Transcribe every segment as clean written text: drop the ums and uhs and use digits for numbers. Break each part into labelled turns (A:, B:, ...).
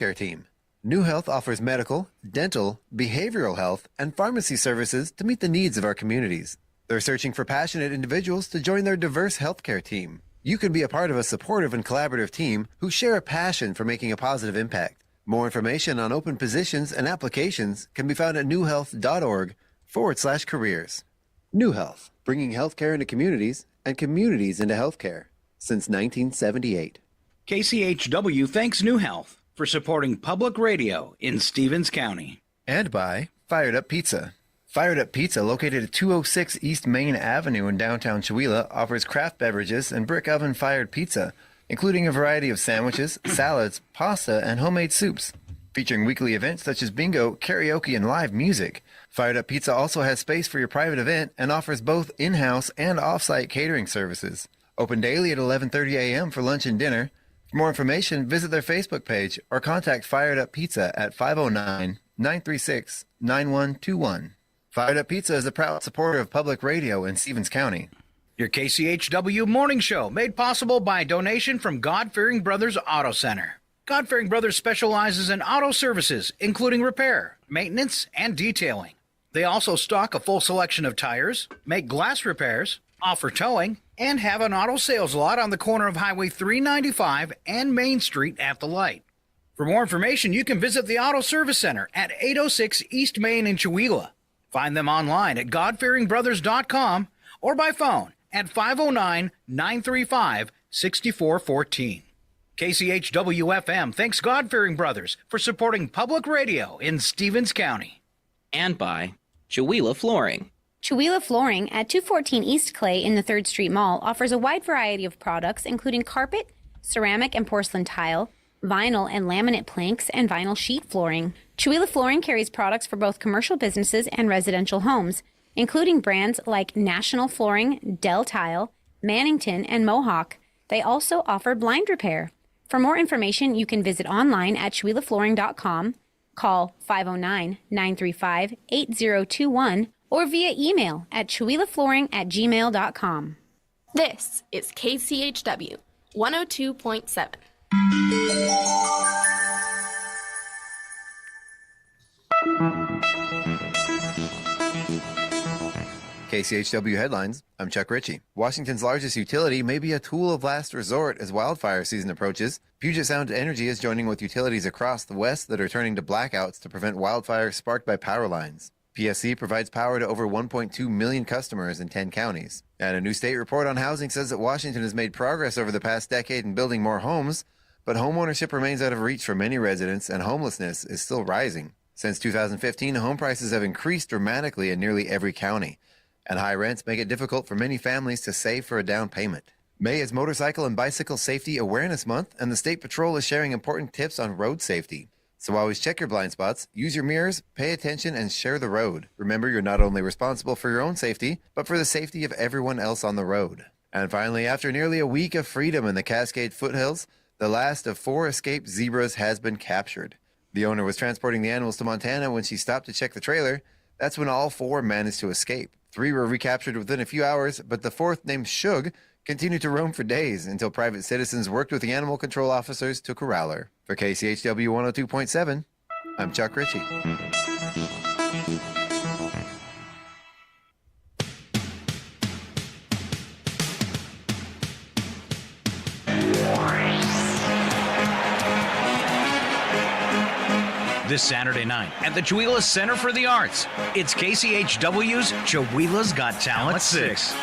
A: Care Team. New Health offers medical, dental, behavioral health, and pharmacy services to meet the needs of our communities. They're searching for passionate individuals to join their diverse healthcare team. You can be a part of a supportive and collaborative team who share a passion for making a positive impact. More information on open positions and applications can be found at newhealth.org/careers. New Health, bringing healthcare into communities and communities into healthcare since 1978.
B: KCHW thanks New Health for supporting public radio in Stevens County.
A: And by Fired Up Pizza. Fired Up Pizza, located at 206 East Main Avenue in downtown Chewelah, offers craft beverages and brick oven-fired pizza, including a variety of sandwiches, salads, pasta, and homemade soups. Featuring weekly events such as bingo, karaoke, and live music. Fired Up Pizza also has space for your private event and offers both in-house and off-site catering services. Open daily at 11:30 a.m. for lunch and dinner. For more information, visit their Facebook page or contact Fired Up Pizza at 509-936-9121. Fired Up Pizza is a proud supporter of public radio in Stevens County.
B: Your KCHW morning show made possible by a donation from God-Fearing Brothers Auto Center. God-Fearing Brothers specializes in auto services, including repair, maintenance, and detailing. They also stock a full selection of tires, make glass repairs, offer towing, and have an auto sales lot on the corner of Highway 395 and Main Street at the light. For more information, you can visit the Auto Service Center at 806 East Main in Chewelah. Find them online at godfearingbrothers.com or by phone at 509-935-6414. KCHW-FM thanks God-Fearing Brothers for supporting public radio in Stevens County.
C: And by Chewelah Flooring.
D: Chewelah Flooring at 214 East Clay in the 3rd Street Mall offers a wide variety of products, including carpet, ceramic and porcelain tile, vinyl and laminate planks, and vinyl sheet flooring. Chewelah Flooring carries products for both commercial businesses and residential homes, including brands like National Flooring, Dell Tile, Mannington, and Mohawk. They also offer blind repair. For more information, you can visit online at ChewelahFlooring.com, call 509-935-8021, or via email at ChewelahFlooring@gmail.com.
E: This is KCHW 102.7.
A: KCHW headlines. I'm Chuck Ritchie. Washington's largest utility may be a tool of last resort as wildfire season approaches. Puget Sound Energy is joining with utilities across the West that are turning to blackouts to prevent wildfires sparked by power lines. PSC provides power to over 1.2 million customers in 10 counties. And a new state report on housing says that Washington has made progress over the past decade in building more homes, but homeownership remains out of reach for many residents and homelessness is still rising. Since 2015, home prices have increased dramatically in nearly every county, and high rents make it difficult for many families to save for a down payment. May is Motorcycle and Bicycle Safety Awareness Month, and the State Patrol is sharing important tips on road safety. So always check your blind spots, use your mirrors, pay attention, and share the road. Remember, you're not only responsible for your own safety, but for the safety of everyone else on the road. And finally, after nearly a week of freedom in the Cascade foothills, the last of 4 escaped zebras has been captured. The owner was transporting the animals to Montana when she stopped to check the trailer. That's when all 4 managed to escape. 3 were recaptured within a few hours, but the 4th, named Shug, continued to roam for days until private citizens worked with the animal control officers to corral her. For KCHW 102.7, I'm Chuck Ritchie.
B: This Saturday night at the Chewelah Center for the Arts, it's KCHW's Chewelah's Got Talent 6.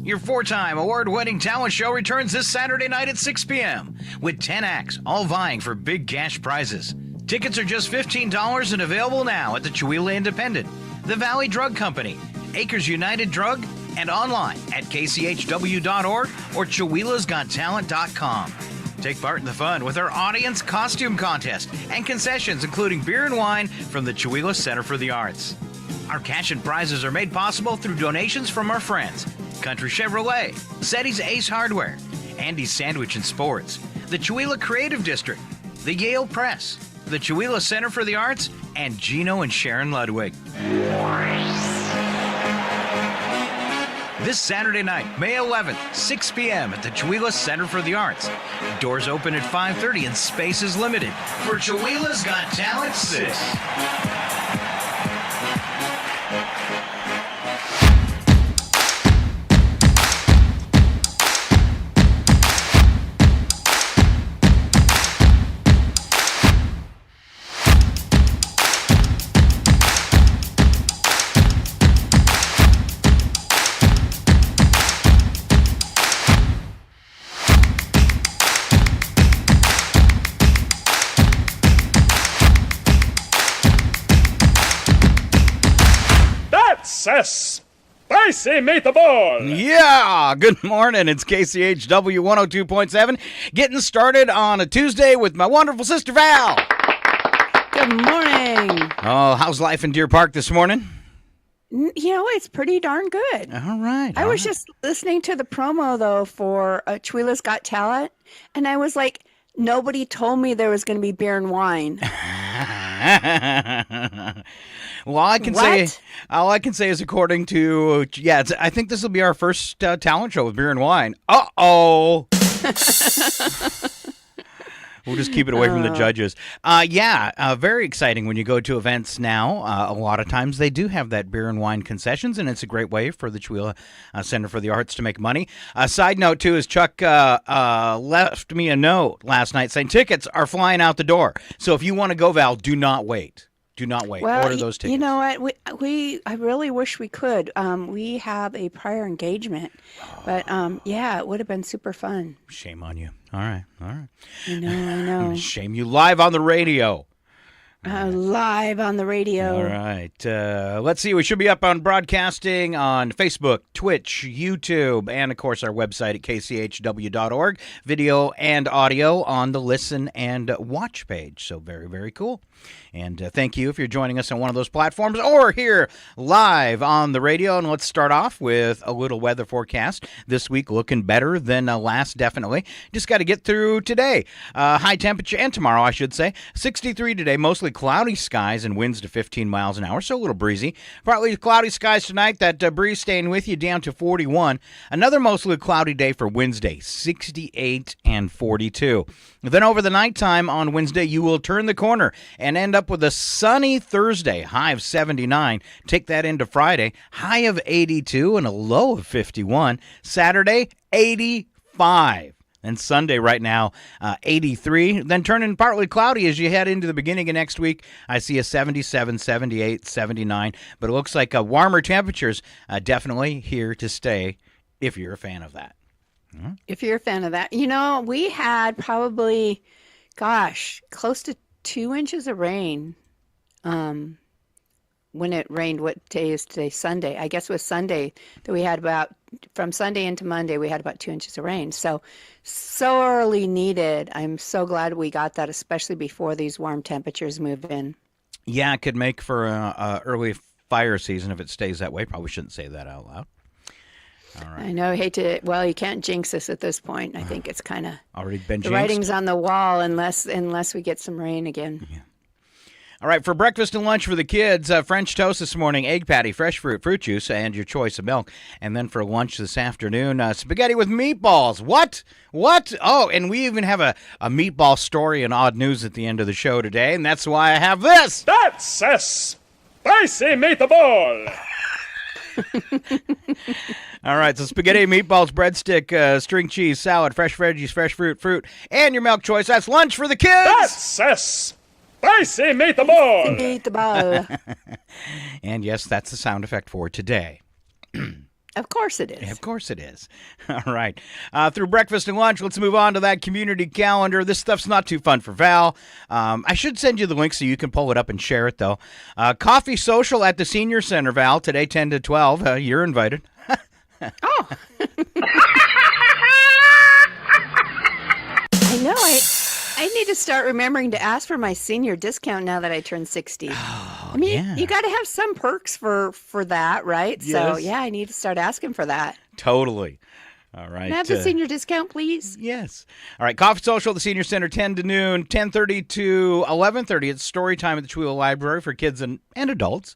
B: Your 4-time award-winning talent show returns this Saturday night at 6 p.m. with 10 acts, all vying for big cash prizes. Tickets are just $15 and available now at the Chewelah Independent, the Valley Drug Company, Acres United Drug, and online at kchw.org or chewelahsgottalent.com. Take part in the fun with our audience costume contest and concessions, including beer and wine from the Chewelah Center for the Arts. Our cash and prizes are made possible through donations from our friends, Country Chevrolet, Zeddy's Ace Hardware, Andy's Sandwich and Sports, the Chewelah Creative District, the Yale Press, the Chewelah Center for the Arts, and Gino and Sharon Ludwig. This Saturday night, May 11th, 6 p.m. at the Chihuahua Center for the Arts. Doors open at 5:30 and space is limited. For Chihuahua's Got Talent 6.
F: Spicy meatball!
G: Yeah, good morning. It's KCHW 102.7. Getting started on a Tuesday with my wonderful sister Val.
H: Good morning.
G: Oh, how's life in Deer Park this morning?
H: You know, it's pretty darn good.
G: All right.
H: I was just listening to the promo, though, for Chihuahua's Got Talent, and I was like, nobody told me there was going to be beer and wine.
G: Well, all I can say is according to, I think this will be our first talent show with beer and wine. Uh-oh. We'll just keep it away from the judges. Very exciting when you go to events now. A lot of times they do have that beer and wine concessions, and it's a great way for the Chihuahua Center for the Arts to make money. Side note, too, is Chuck left me a note last night saying tickets are flying out the door. So if you want to go, Val, do not wait. Do not wait.
H: Well,
G: order those tickets.
H: You know what? I really wish we could. We have a prior engagement, but it would have been super fun.
G: Shame on you. All right.
H: I know.
G: Shame you live on the radio.
H: Live on the radio.
G: All right. Let's see. We should be up on broadcasting on Facebook, Twitch, YouTube, and, of course, our website at kchw.org. Video and audio on the listen and watch page. So very, very cool. And thank you if you're joining us on one of those platforms or here live on the radio. And let's start off with a little weather forecast. This week looking better than last, definitely. Just got to get through today. High temperature, and tomorrow, I should say. 63 today, mostly cloudy skies and winds to 15 miles an hour, so a little breezy. Partly cloudy skies tonight, that breeze staying with you down to 41. Another mostly cloudy day for Wednesday, 68 and 42. Then over the nighttime on Wednesday, you will turn the corner and end up with a sunny Thursday, high of 79. Take that into Friday, high of 82 and a low of 51. Saturday, 85. And Sunday right now, 83. Then turning partly cloudy as you head into the beginning of next week. I see a 77, 78, 79. But it looks like warmer temperatures definitely here to stay if you're a fan of that.
H: If you're a fan of that. You know, we had probably, close to 2 inches of rain when it rained. What day is today? Sunday. I guess it was Sunday that we had from Sunday into Monday, we had about 2 inches of rain. So sorely needed. I'm so glad we got that, especially before these warm temperatures move in. Yeah,
G: it could make for a early fire season if it stays that way. Probably shouldn't say that out loud. All right.
H: I know. You can't jinx us at this point. I think it's kind of
G: already been jinxed.
H: The writing's on the wall unless we get some rain again.
G: Yeah. All right, for breakfast and lunch for the kids, French toast this morning, egg patty, fresh fruit juice, and your choice of milk. And then for lunch this afternoon, spaghetti with meatballs. What? Oh, and we even have a meatball story and odd news at the end of the show today, and that's why I have this.
F: That's a spicy meatball!
G: All right, so spaghetti, meatballs, breadstick, string cheese, salad, fresh veggies, fresh fruit, and your milk choice. That's lunch for the kids.
F: That's a spicy meatball.
G: And yes, that's the sound effect for today.
H: Of course it is.
G: Of course it is. All right. Through breakfast and lunch, let's move on to that community calendar. This stuff's not too fun for Val. I should send you the link so you can pull it up and share it, though. Coffee social at the Senior Center, Val, today 10 to 12. You're invited.
H: Oh. I know. I need to start remembering to ask for my senior discount now that I turned 60.
G: Oh,
H: you got to have some perks for that, right?
G: Yes.
H: So, yeah, I need to start asking for that.
G: Totally. All right.
H: Can I have the senior discount, please?
G: Yes. All right. Coffee Social at the Senior Center, 10 to noon, 10:30 to 11:30. It's story time at the Chihuahua Library for kids and adults.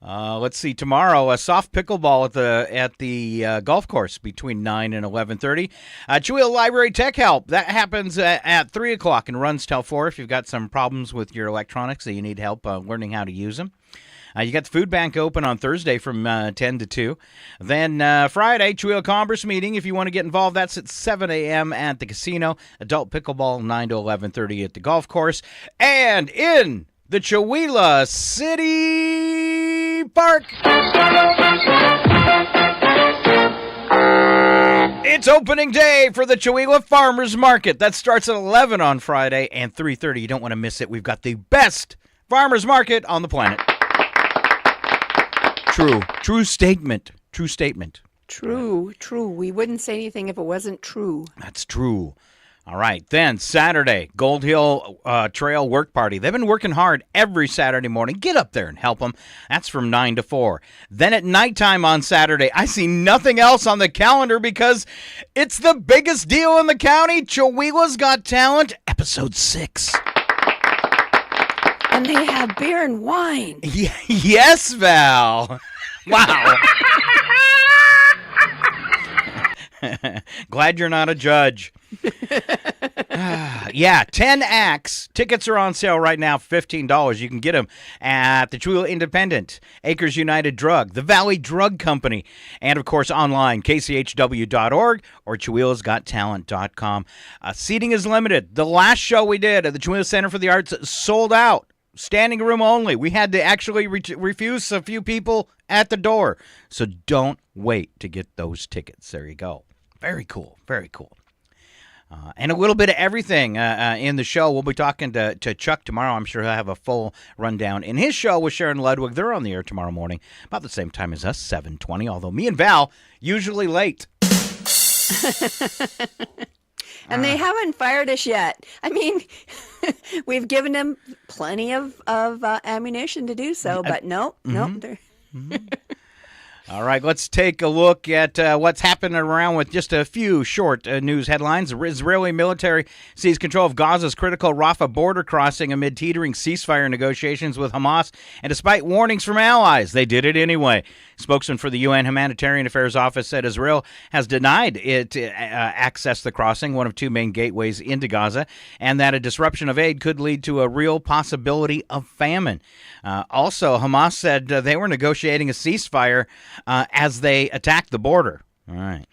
G: Let's see. Tomorrow, a soft pickleball at the golf course between 9 and 11:30. Chewilla Library Tech Help. That happens at 3 o'clock and runs till 4 if you've got some problems with your electronics that you need help learning how to use them. You got the food bank open on Thursday from 10 to 2. Then Friday, Chewilla Commerce meeting. If you want to get involved, that's at 7 a.m. at the casino. Adult pickleball, 9 to 11:30 at the golf course. And in the Chewilla City Park, it's opening day for the Chewilla Farmers Market. That starts at 11 on Friday and 3:30. You don't want to miss it. We've got the best farmers market on the planet. True statement.
H: True. We wouldn't say anything if it wasn't true.
G: That's true. All right. Then Saturday, Gold Hill Trail Work Party. They've been working hard every Saturday morning. Get up there and help them. That's from 9 to 4. Then at nighttime on Saturday, I see nothing else on the calendar because it's the biggest deal in the county. Chewilla's Got Talent, episode 6.
H: And they have beer and wine.
G: Yes, Val. Wow. Glad you're not a judge. Yeah, 10 acts. Tickets are on sale right now, $15. You can get them at the Chewilla Independent, Acres United Drug, the Valley Drug Company, and, of course, online, kchw.org or chewillasgottalent.com. Seating is limited. The last show we did at the Chewilla Center for the Arts sold out. Standing room only. We had to actually refuse a few people at the door. So don't wait to get those tickets. There you go. Very cool. Very cool. And a little bit of everything in the show. We'll be talking to Chuck tomorrow. I'm sure he'll have a full rundown in his show with Sharon Ludwig. They're on the air tomorrow morning, about the same time as us, 7:20, although me and Val usually late.
H: And they haven't fired us yet. I mean, we've given them plenty of ammunition to do so, but nope.
G: All right, let's take a look at what's happening around with just a few short news headlines. The Israeli military seized control of Gaza's critical Rafah border crossing amid teetering ceasefire negotiations with Hamas. And despite warnings from allies, they did it anyway. Spokesman for the UN Humanitarian Affairs Office said Israel has denied it access the crossing, one of two main gateways into Gaza, and that a disruption of aid could lead to a real possibility of famine. Also, Hamas said they were negotiating a ceasefire as they attacked the border. All right.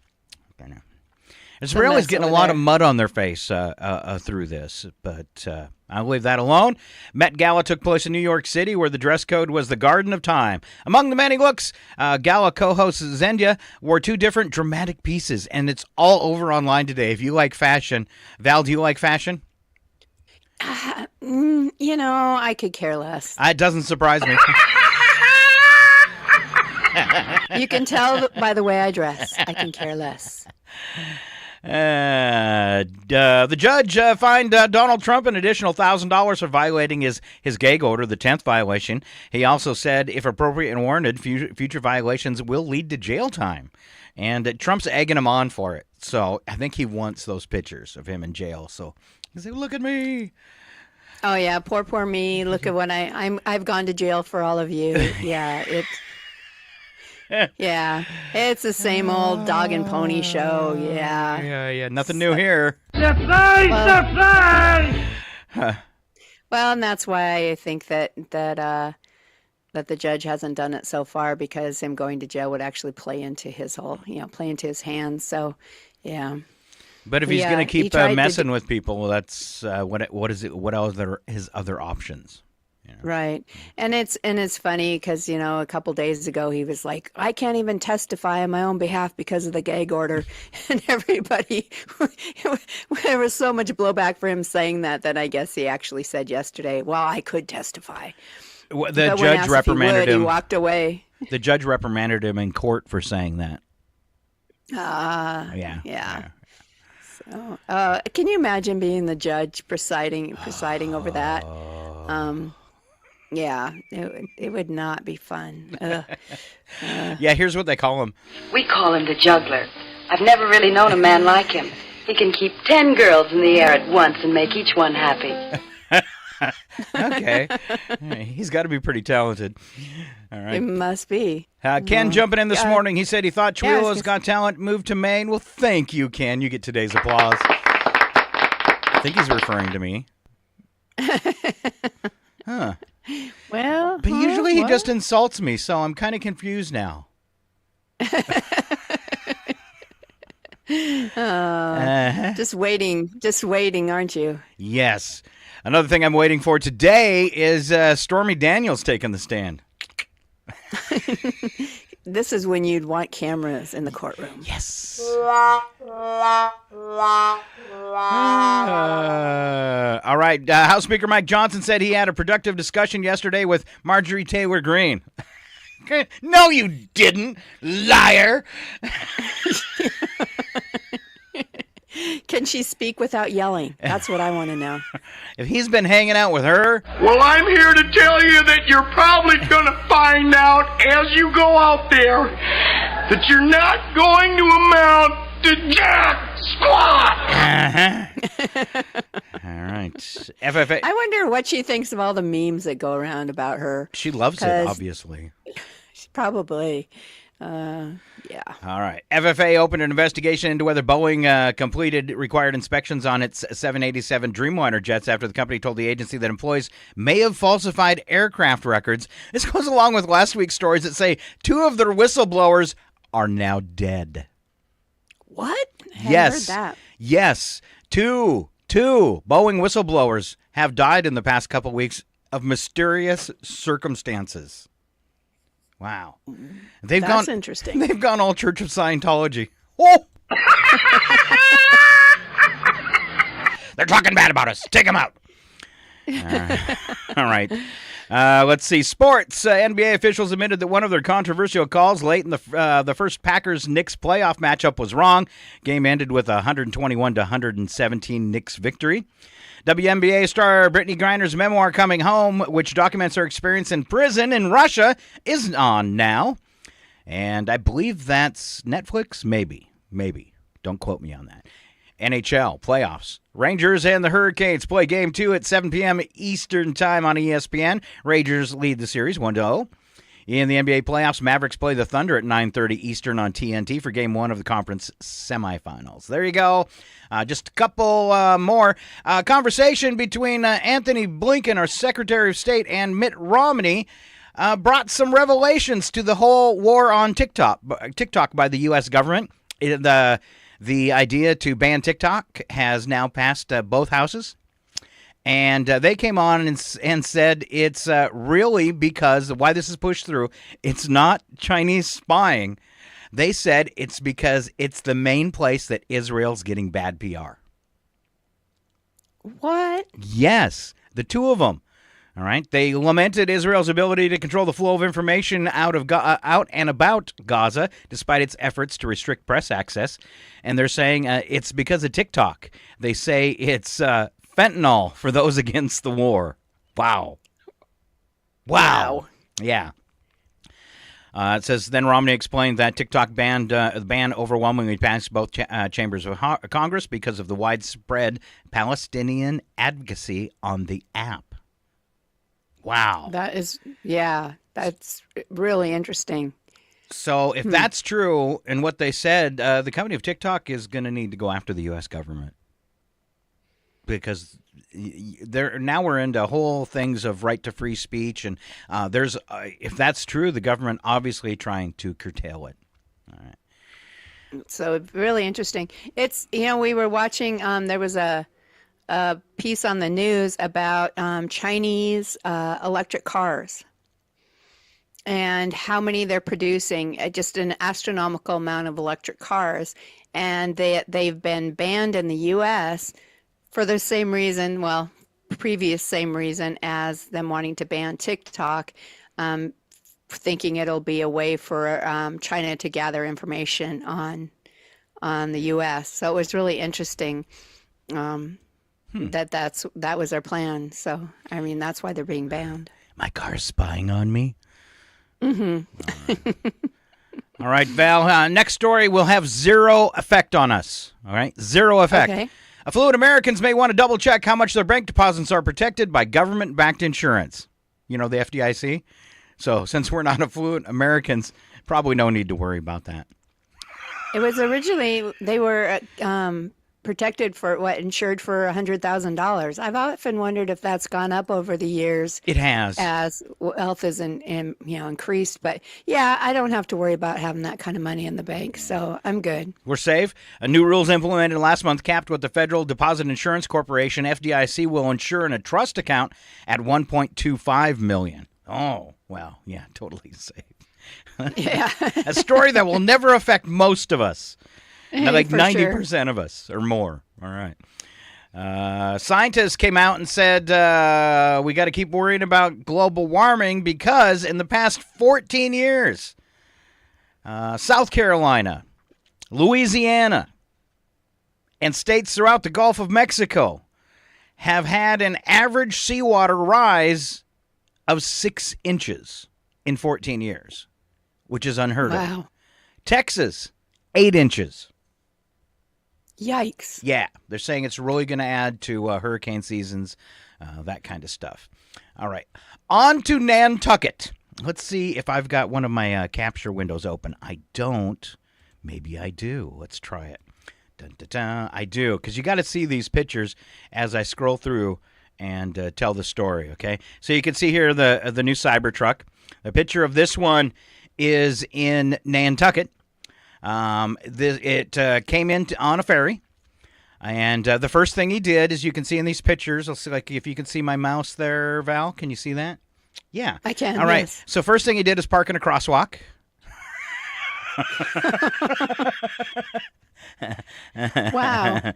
G: Israelis getting a lot of mud on their face through this, but I'll leave that alone. Met Gala took place in New York City, where the dress code was the Garden of Time. Among the many looks, Gala co-host Zendia wore two different dramatic pieces, and it's all over online today. If you like fashion, Val, do you like fashion?
H: I could care less.
G: It doesn't surprise me.
H: You can tell by the way I dress. I can care less.
G: The judge fined Donald Trump an additional $1,000 for violating his gag order, the 10th violation. He also said, if appropriate and warranted, future violations will lead to jail time. And Trump's egging him on for it. So I think he wants those pictures of him in jail. So he's like, look at me.
H: Oh, yeah. Poor me. Look at what I've gone to jail for all of you. Yeah, it's the same old dog and pony show.
G: Yeah. Nothing new here.
F: Surprise!
H: Well, and that's why I think that the judge hasn't done it so far, because him going to jail would actually play into his hands. So, yeah.
G: But if he's going to keep messing with people, that's what is it? What else are his other options?
H: Right. And it's funny because, a couple days ago he was like, I can't even testify on my own behalf because of the gag order. And everybody, there was so much blowback for him saying that I guess he actually said yesterday, well, I could testify.
G: The judge reprimanded him.
H: He walked away.
G: The judge reprimanded him in court for saying that.
H: Yeah. So, can you imagine being the judge presiding over that? Yeah, it would not be fun.
G: Yeah, here's what they call him.
I: We call him the juggler. I've never really known a man like him. He can keep 10 girls in the air at once and make each one happy.
G: Okay. He's got to be pretty talented. All right.
H: It must be.
G: Ken jumping in this morning. He said he thought Chihuahua's Got Talent moved to Maine. Well, thank you, Ken. You get today's applause. I think he's referring to me. Huh.
H: Well,
G: but usually he just insults me, so I'm kind of confused now.
H: Just waiting, aren't you?
G: Yes. Another thing I'm waiting for today is Stormy Daniels taking the stand.
H: This is when you'd want cameras in the courtroom.
G: Yes. All right. House Speaker Mike Johnson said he had a productive discussion yesterday with Marjorie Taylor Greene. No, you didn't, liar.
H: Can she speak without yelling? That's what I want to know.
G: If he's been hanging out with her.
J: Well, I'm here to tell you that you're probably going to find out as you go out there that you're not going to amount to jack squat.
G: All right. FFA.
H: I wonder what she thinks of all the memes that go around about her.
G: She loves it, obviously.
H: Probably. Yeah.
G: All right. FFA opened an investigation into whether Boeing completed required inspections on its 787 Dreamliner jets after the company told the agency that employees may have falsified aircraft records. This goes along with last week's stories that say 2 of their whistleblowers are now dead.
H: What?
G: Yes.
H: Heard that.
G: Yes. Two Boeing whistleblowers have died in the past couple weeks of mysterious circumstances. Wow.
H: That's interesting.
G: They've gone all Church of Scientology. Oh! They're talking bad about us. Take them out. All right. Let's see. Sports. NBA officials admitted that one of their controversial calls late in the first Packers-Knicks playoff matchup was wrong. Game ended with a 121-117 Knicks victory. WNBA star Brittany Griner's memoir, Coming Home, which documents her experience in prison in Russia, is on now. And I believe that's Netflix? Maybe. Don't quote me on that. NHL playoffs. Rangers and the Hurricanes play Game 2 at 7 p.m. Eastern Time on ESPN. Rangers lead the series 1-0. In the NBA playoffs, Mavericks play the Thunder at 9:30 Eastern on TNT for Game 1 of the conference semifinals. There you go. Just a couple more. Conversation between Anthony Blinken, our Secretary of State, and Mitt Romney brought some revelations to the whole war on TikTok by the U.S. government. The idea to ban TikTok has now passed both houses. And they came on and said it's really because why this is pushed through. It's not Chinese spying. They said it's because it's the main place that Israel's getting bad PR.
H: What?
G: Yes, the 2 of them. All right. They lamented Israel's ability to control the flow of information out and about Gaza, despite its efforts to restrict press access. And they're saying it's because of TikTok. They say it's fentanyl for those against the war. Wow. Yeah. It says, then Romney explained that TikTok ban overwhelmingly passed both chambers of Congress because of the widespread Palestinian advocacy on the app. Wow.
H: That's really interesting.
G: So if that's true and what they said, the company of TikTok is going to need to go after the U.S. government. Because now we're into whole things of right to free speech, and there's if that's true, the government obviously trying to curtail it. All right.
H: So really interesting. It's we were watching. There was a piece on the news about Chinese electric cars and how many they're producing. Just an astronomical amount of electric cars, and they've been banned in the U.S. for the same reason, previous same reason as them wanting to ban TikTok, thinking it'll be a way for China to gather information on the U.S. So it was really interesting that was their plan. So, I mean, that's why they're being banned.
G: My car's spying on me?
H: Mm-hmm.
G: All right, Val, next story will have zero effect on us. All right? Zero effect.
H: Okay.
G: Affluent Americans may want to double check how much their bank deposits are protected by government-backed insurance. You know, the FDIC. So since we're not affluent Americans, probably no need to worry about that.
H: It was originally, they were protected for insured for $100,000. I've often wondered if that's gone up over the years.
G: It has.
H: As wealth is increased. But yeah, I don't have to worry about having that kind of money in the bank. So I'm good.
G: We're safe. A new rules implemented last month capped what the Federal Deposit Insurance Corporation, FDIC, will insure in a trust account at $1.25 million. Oh, well, yeah, totally safe.
H: Yeah.
G: A story that will never affect most of us. Like
H: For
G: 90% of us or more. All right. Scientists came out and said we got to keep worrying about global warming because in the past 14 years, South Carolina, Louisiana, and states throughout the Gulf of Mexico have had an average seawater rise of 6 inches in 14 years, which is unheard of.
H: Wow.
G: Texas, 8 inches.
H: Yikes.
G: Yeah, they're saying it's really going to add to hurricane seasons, that kind of stuff. All right, on to Nantucket. Let's see if I've got one of my capture windows open. I don't. Maybe I do. Let's try it. Dun, dun, dun. I do, because you got to see these pictures as I scroll through and tell the story, okay? So you can see here the new Cybertruck. The picture of this one is in Nantucket. It came in on a ferry, and the first thing he did, as you can see in these pictures, I'll see, like, if you can see my mouse there, Val, can you see that? Yeah,
H: I can.
G: All right.
H: Yes.
G: So first thing he did is park in a crosswalk.
H: Wow.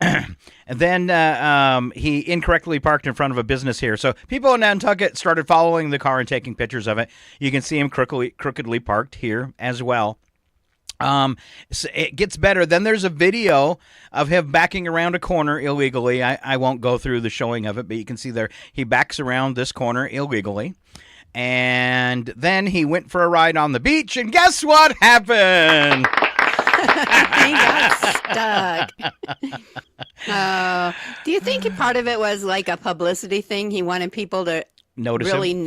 G: And then he incorrectly parked in front of a business here. So people in Nantucket started following the car and taking pictures of it. You can see him crookedly parked here as well. So it gets better. Then there's a video of him backing around a corner illegally. I won't go through the showing of it, but you can see there he backs around this corner illegally. And then he went for a ride on the beach, and guess what happened?
H: He got stuck. Do you think part of it was like a publicity thing? He wanted people to
G: Notice
H: really
G: him?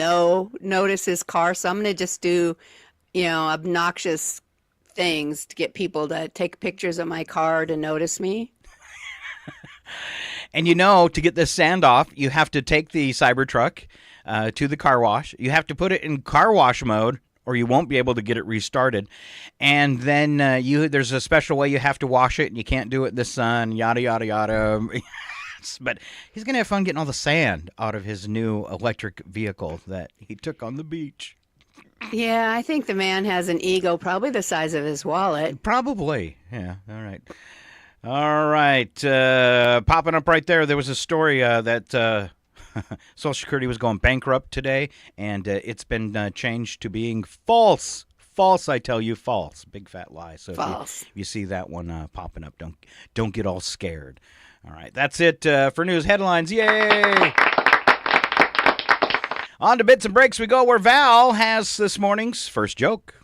H: notice his car. So I'm going to just do, obnoxious things to get people to take pictures of my car to notice me.
G: And to get this sand off, you have to take the Cybertruck to the car wash. You have to put it in car wash mode, or you won't be able to get it restarted. And then there's a special way you have to wash it, and you can't do it in the sun, yada, yada, yada. But he's going to have fun getting all the sand out of his new electric vehicle that he took on the beach.
H: Yeah, I think the man has an ego probably the size of his wallet.
G: Probably. Yeah. All right. All right. Popping up right there was a story that Social Security was going bankrupt today, and it's been changed to being false. False, I tell you, false. Big fat lie. So
H: false.
G: If you see that one popping up, don't get all scared. All right. That's it for news headlines. Yay! On to Bits and Breaks we go, where Val has this morning's first joke.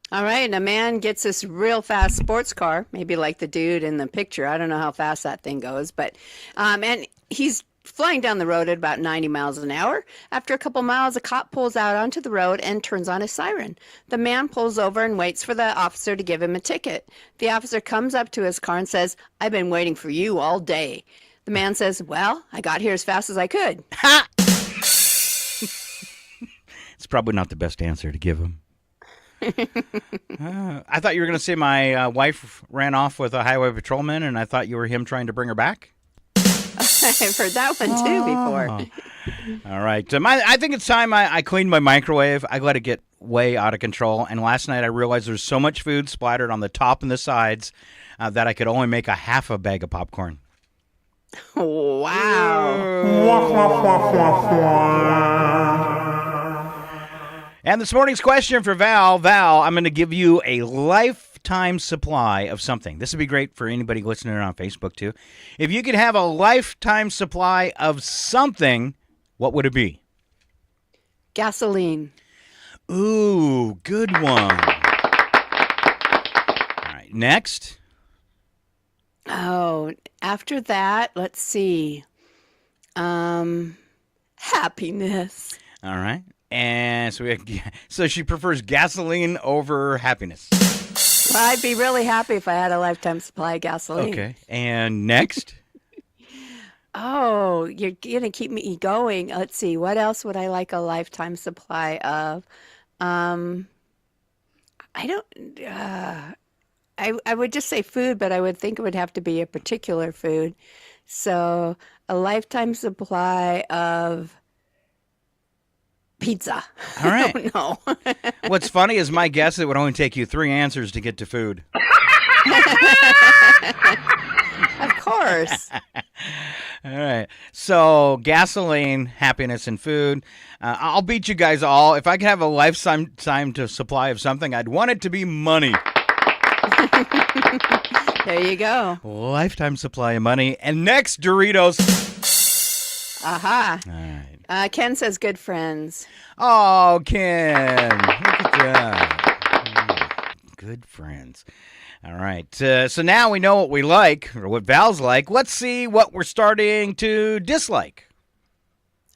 H: All right, and a man gets this real fast sports car, maybe like the dude in the picture. I don't know how fast that thing goes, but and he's flying down the road at about 90 miles an hour. After a couple miles, a cop pulls out onto the road and turns on his siren. The man pulls over and waits for the officer to give him a ticket. The officer comes up to his car and says, "I've been waiting for you all day." The man says, "Well, I got here as fast as I could."
G: Ha! It's probably not the best answer to give him. I thought you were going to say my wife ran off with a highway patrolman, and I thought you were him trying to bring her back.
H: I've heard that one too before.
G: All right. I think it's time I cleaned my microwave. I let it get way out of control. And last night I realized there's so much food splattered on the top and the sides that I could only make a half a bag of popcorn. And this morning's question for Val. Val, I'm going to give you a lifetime supply of something. This would be great for anybody listening on Facebook, too. If you could have a lifetime supply of something, what would it be?
H: Gasoline.
G: Ooh, good one. All right, next.
H: Oh, after that, let's see. Happiness.
G: All right. And so she prefers gasoline over happiness.
H: Well, I'd be really happy if I had a lifetime supply of gasoline.
G: Okay. And next?
H: Oh, you're going to keep me going. Let's see. What else would I like a lifetime supply of? I don't, I would just say food, but I would think it would have to be a particular food. So a lifetime supply of pizza.
G: All right.
H: I don't know.
G: What's funny is my guess it would only take you 3 answers to get to food.
H: Of course.
G: All right. So gasoline, happiness, and food. I'll beat you guys all. If I could have a lifetime supply of something, I'd want it to be money.
H: There you go.
G: Lifetime supply of money. And next, Doritos.
H: Aha.
G: All right.
H: Ken says good friends.
G: Oh, Ken. Look at that. Good friends. All right. So now we know what we like, or what Val's like. Let's see what we're starting to dislike.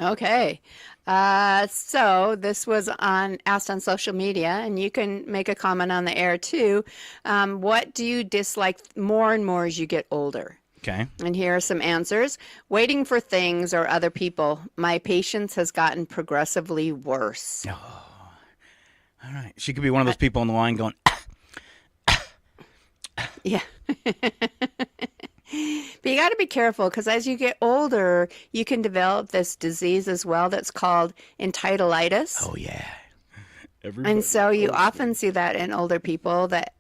H: Okay. So this was asked on social media, and you can make a comment on the air too. What do you dislike more and more as you get older?
G: Okay.
H: And here are some answers. Waiting for things or other people. My patience has gotten progressively worse.
G: Oh. All right. She could be one of those people on the line going,
H: yeah. But you got to be careful because as you get older, you can develop this disease as well that's called entitleitis.
G: oh, yeah.
H: And so you often see that in older people that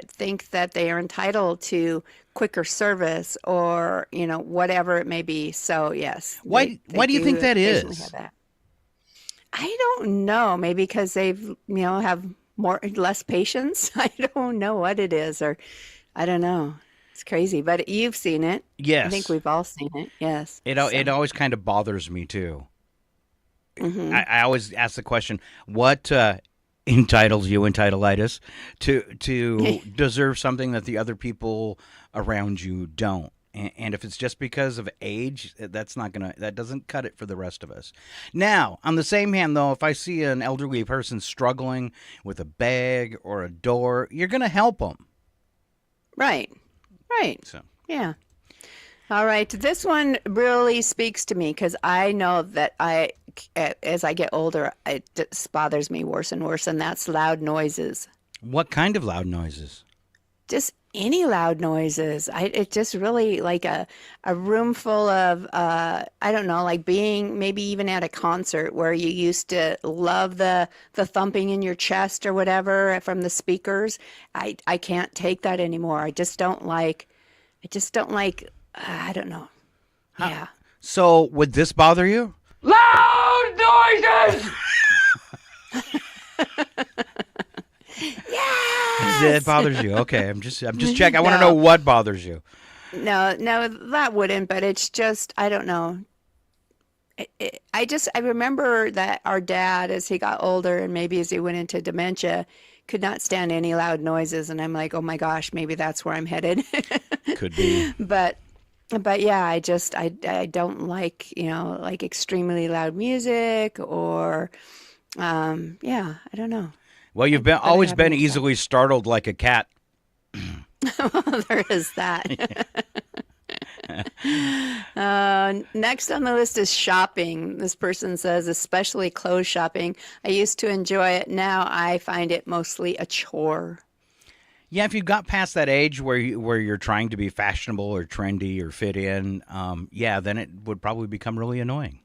H: think that they are entitled to quicker service or, whatever it may be. So, yes.
G: Why do you think that
H: occasionally
G: is?
H: have that. I don't know. Maybe because they've, have less patience. I don't know what it is, or I don't know. It's crazy, but you've seen it.
G: Yes.
H: I think we've all seen it. Yes.
G: It always kind of bothers me, too.
H: Mm-hmm.
G: I always ask the question, what entitles you, entitleitis, to deserve something that the other people around you don't? And if it's just because of age, that doesn't cut it for the rest of us. Now, on the same hand, though, if I see an elderly person struggling with a bag or a door, you're going to help them.
H: Right.
G: So.
H: Yeah. All right. This one really speaks to me because I know that as I get older, it just bothers me worse and worse, and that's loud noises.
G: What kind of loud noises?
H: Just any loud noises. It just really like a room full of, I don't know, like being maybe even at a concert where you used to love the thumping in your chest or whatever from the speakers. I can't take that anymore. I don't like, I don't know. Yeah.
G: So would this bother you?
J: Loud noises!
G: It bothers you. Okay, I'm just checking. I want to know what bothers you.
H: No, that wouldn't, but it's just, I don't know. I remember that our dad, as he got older and maybe as he went into dementia, could not stand any loud noises. And I'm like, oh my gosh, maybe that's where I'm headed.
G: Could be.
H: But yeah, I don't like, like extremely loud music or, yeah, I don't know.
G: Well, you've always been easily startled like a cat.
H: Well, there is that. Next on the list is shopping. This person says, especially clothes shopping. I used to enjoy it. Now I find it mostly a chore.
G: Yeah, if you got past that age where you're trying to be fashionable or trendy or fit in, then it would probably become really annoying.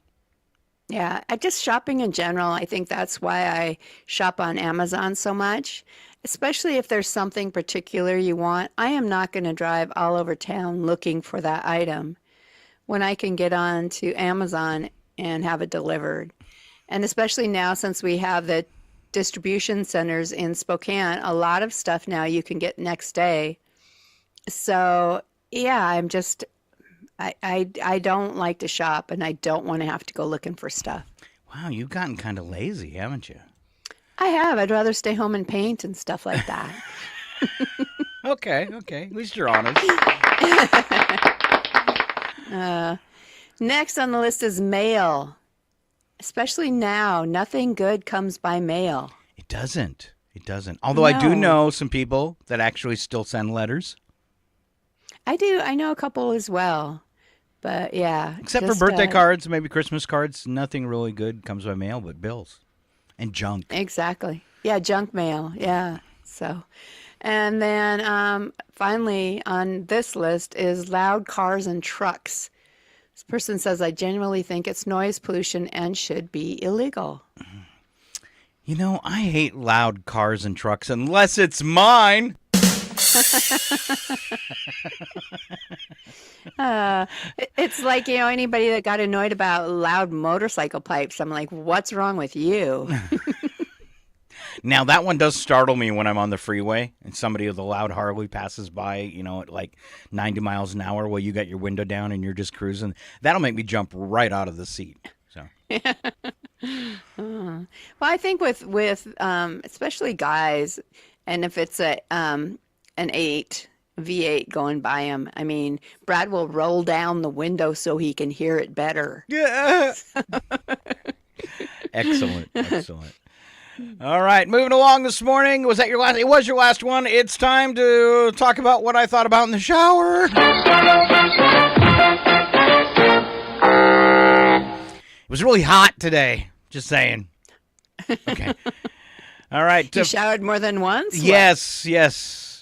H: Yeah, just shopping in general. I think that's why I shop on Amazon so much, especially if there's something particular you want. I am not going to drive all over town looking for that item when I can get on to Amazon and have it delivered. And especially now, since we have the distribution centers in Spokane, a lot of stuff now you can get next day. So, yeah, I don't like to shop, and I don't want to have to go looking for stuff.
G: Wow, you've gotten kind of lazy, haven't you?
H: I have. I'd rather stay home and paint and stuff like that.
G: Okay. At least you're honest.
H: Next on the list is mail. Especially now, nothing good comes by mail.
G: It doesn't. It doesn't. Although I do know some people that actually still send letters.
H: I do. I know a couple as well. But yeah.
G: Except for birthday cards, maybe Christmas cards, nothing really good comes by mail but bills and junk.
H: Exactly. Yeah, junk mail. Yeah. So, and then finally on this list is loud cars and trucks. This person says, I genuinely think it's noise pollution and should be illegal.
G: You know, I hate loud cars and trucks unless it's mine.
H: It's like, anybody that got annoyed about loud motorcycle pipes. I'm like, what's wrong with you?
G: Now, that one does startle me when I'm on the freeway and somebody with a loud Harley passes by, at like 90 miles an hour while you got your window down and you're just cruising. That'll make me jump right out of the seat. So.
H: Well, I think with especially guys, and if it's an 8 V8 going by him, I mean, Brad will roll down the window so he can hear it better.
G: Yeah. Excellent. All right, moving along this morning. Was that your last? It was your last one. It's time to talk about what I thought about in the shower. It was really hot today. Just saying. Okay. All right.
H: You showered more than once?
G: Yes.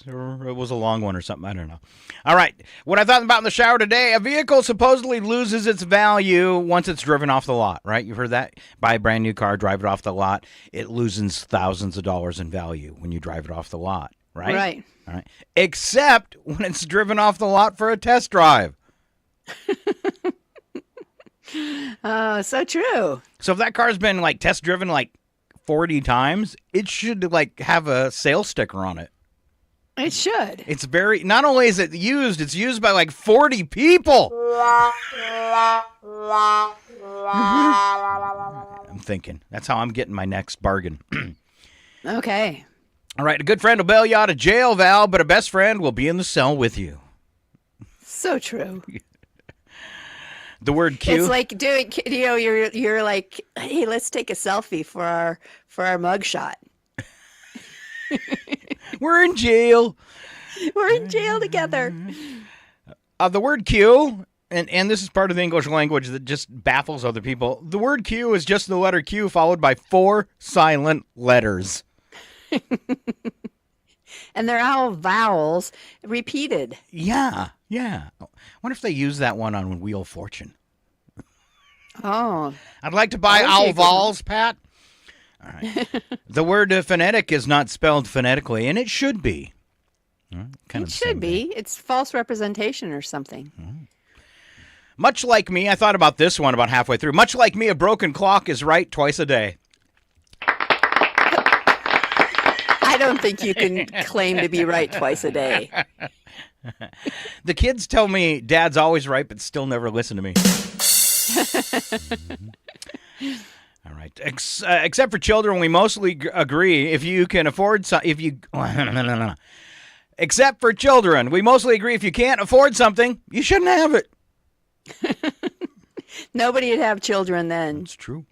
G: Or it was a long one or something. I don't know. All right. What I thought about in the shower today, a vehicle supposedly loses its value once it's driven off the lot, right? You've heard that? Buy a brand new car, drive it off the lot. It loses thousands of dollars in value when you drive it off the lot, right?
H: Right.
G: All right. Except when it's driven off the lot for a test drive.
H: Oh, so true.
G: So if that car's been like test driven like 40 times, it should like have a sales sticker on it.
H: It should.
G: It's not only is it used, it's used by like 40 people. I'm thinking. That's how I'm getting my next bargain.
H: Okay.
G: All right. A good friend will bail you out of jail, Val, but a best friend will be in the cell with you.
H: So true.
G: The word Q.
H: It's like doing, you're like, hey, let's take a selfie for our mugshot.
G: We're in jail.
H: We're in jail together.
G: The word Q, and this is part of the English language that just baffles other people. The word Q is just the letter Q followed by 4 silent letters.
H: And they're all vowels repeated.
G: Yeah. I wonder if they use that one on Wheel of Fortune.
H: Oh.
G: I'd like to buy all vowels, Pat. All right. The word phonetic is not spelled phonetically, and it should be.
H: It should be. It's false representation or something.
G: Much like me, I thought about this one about halfway through. Much like me, a broken clock is right twice a day.
H: I don't think you can claim to be right twice a day.
G: The kids tell me Dad's always right, but still never listen to me. All right. Except for children, we mostly agree if you can afford Except for children, we mostly agree if you can't afford something, you shouldn't have it.
H: Nobody would have children then.
G: It's true.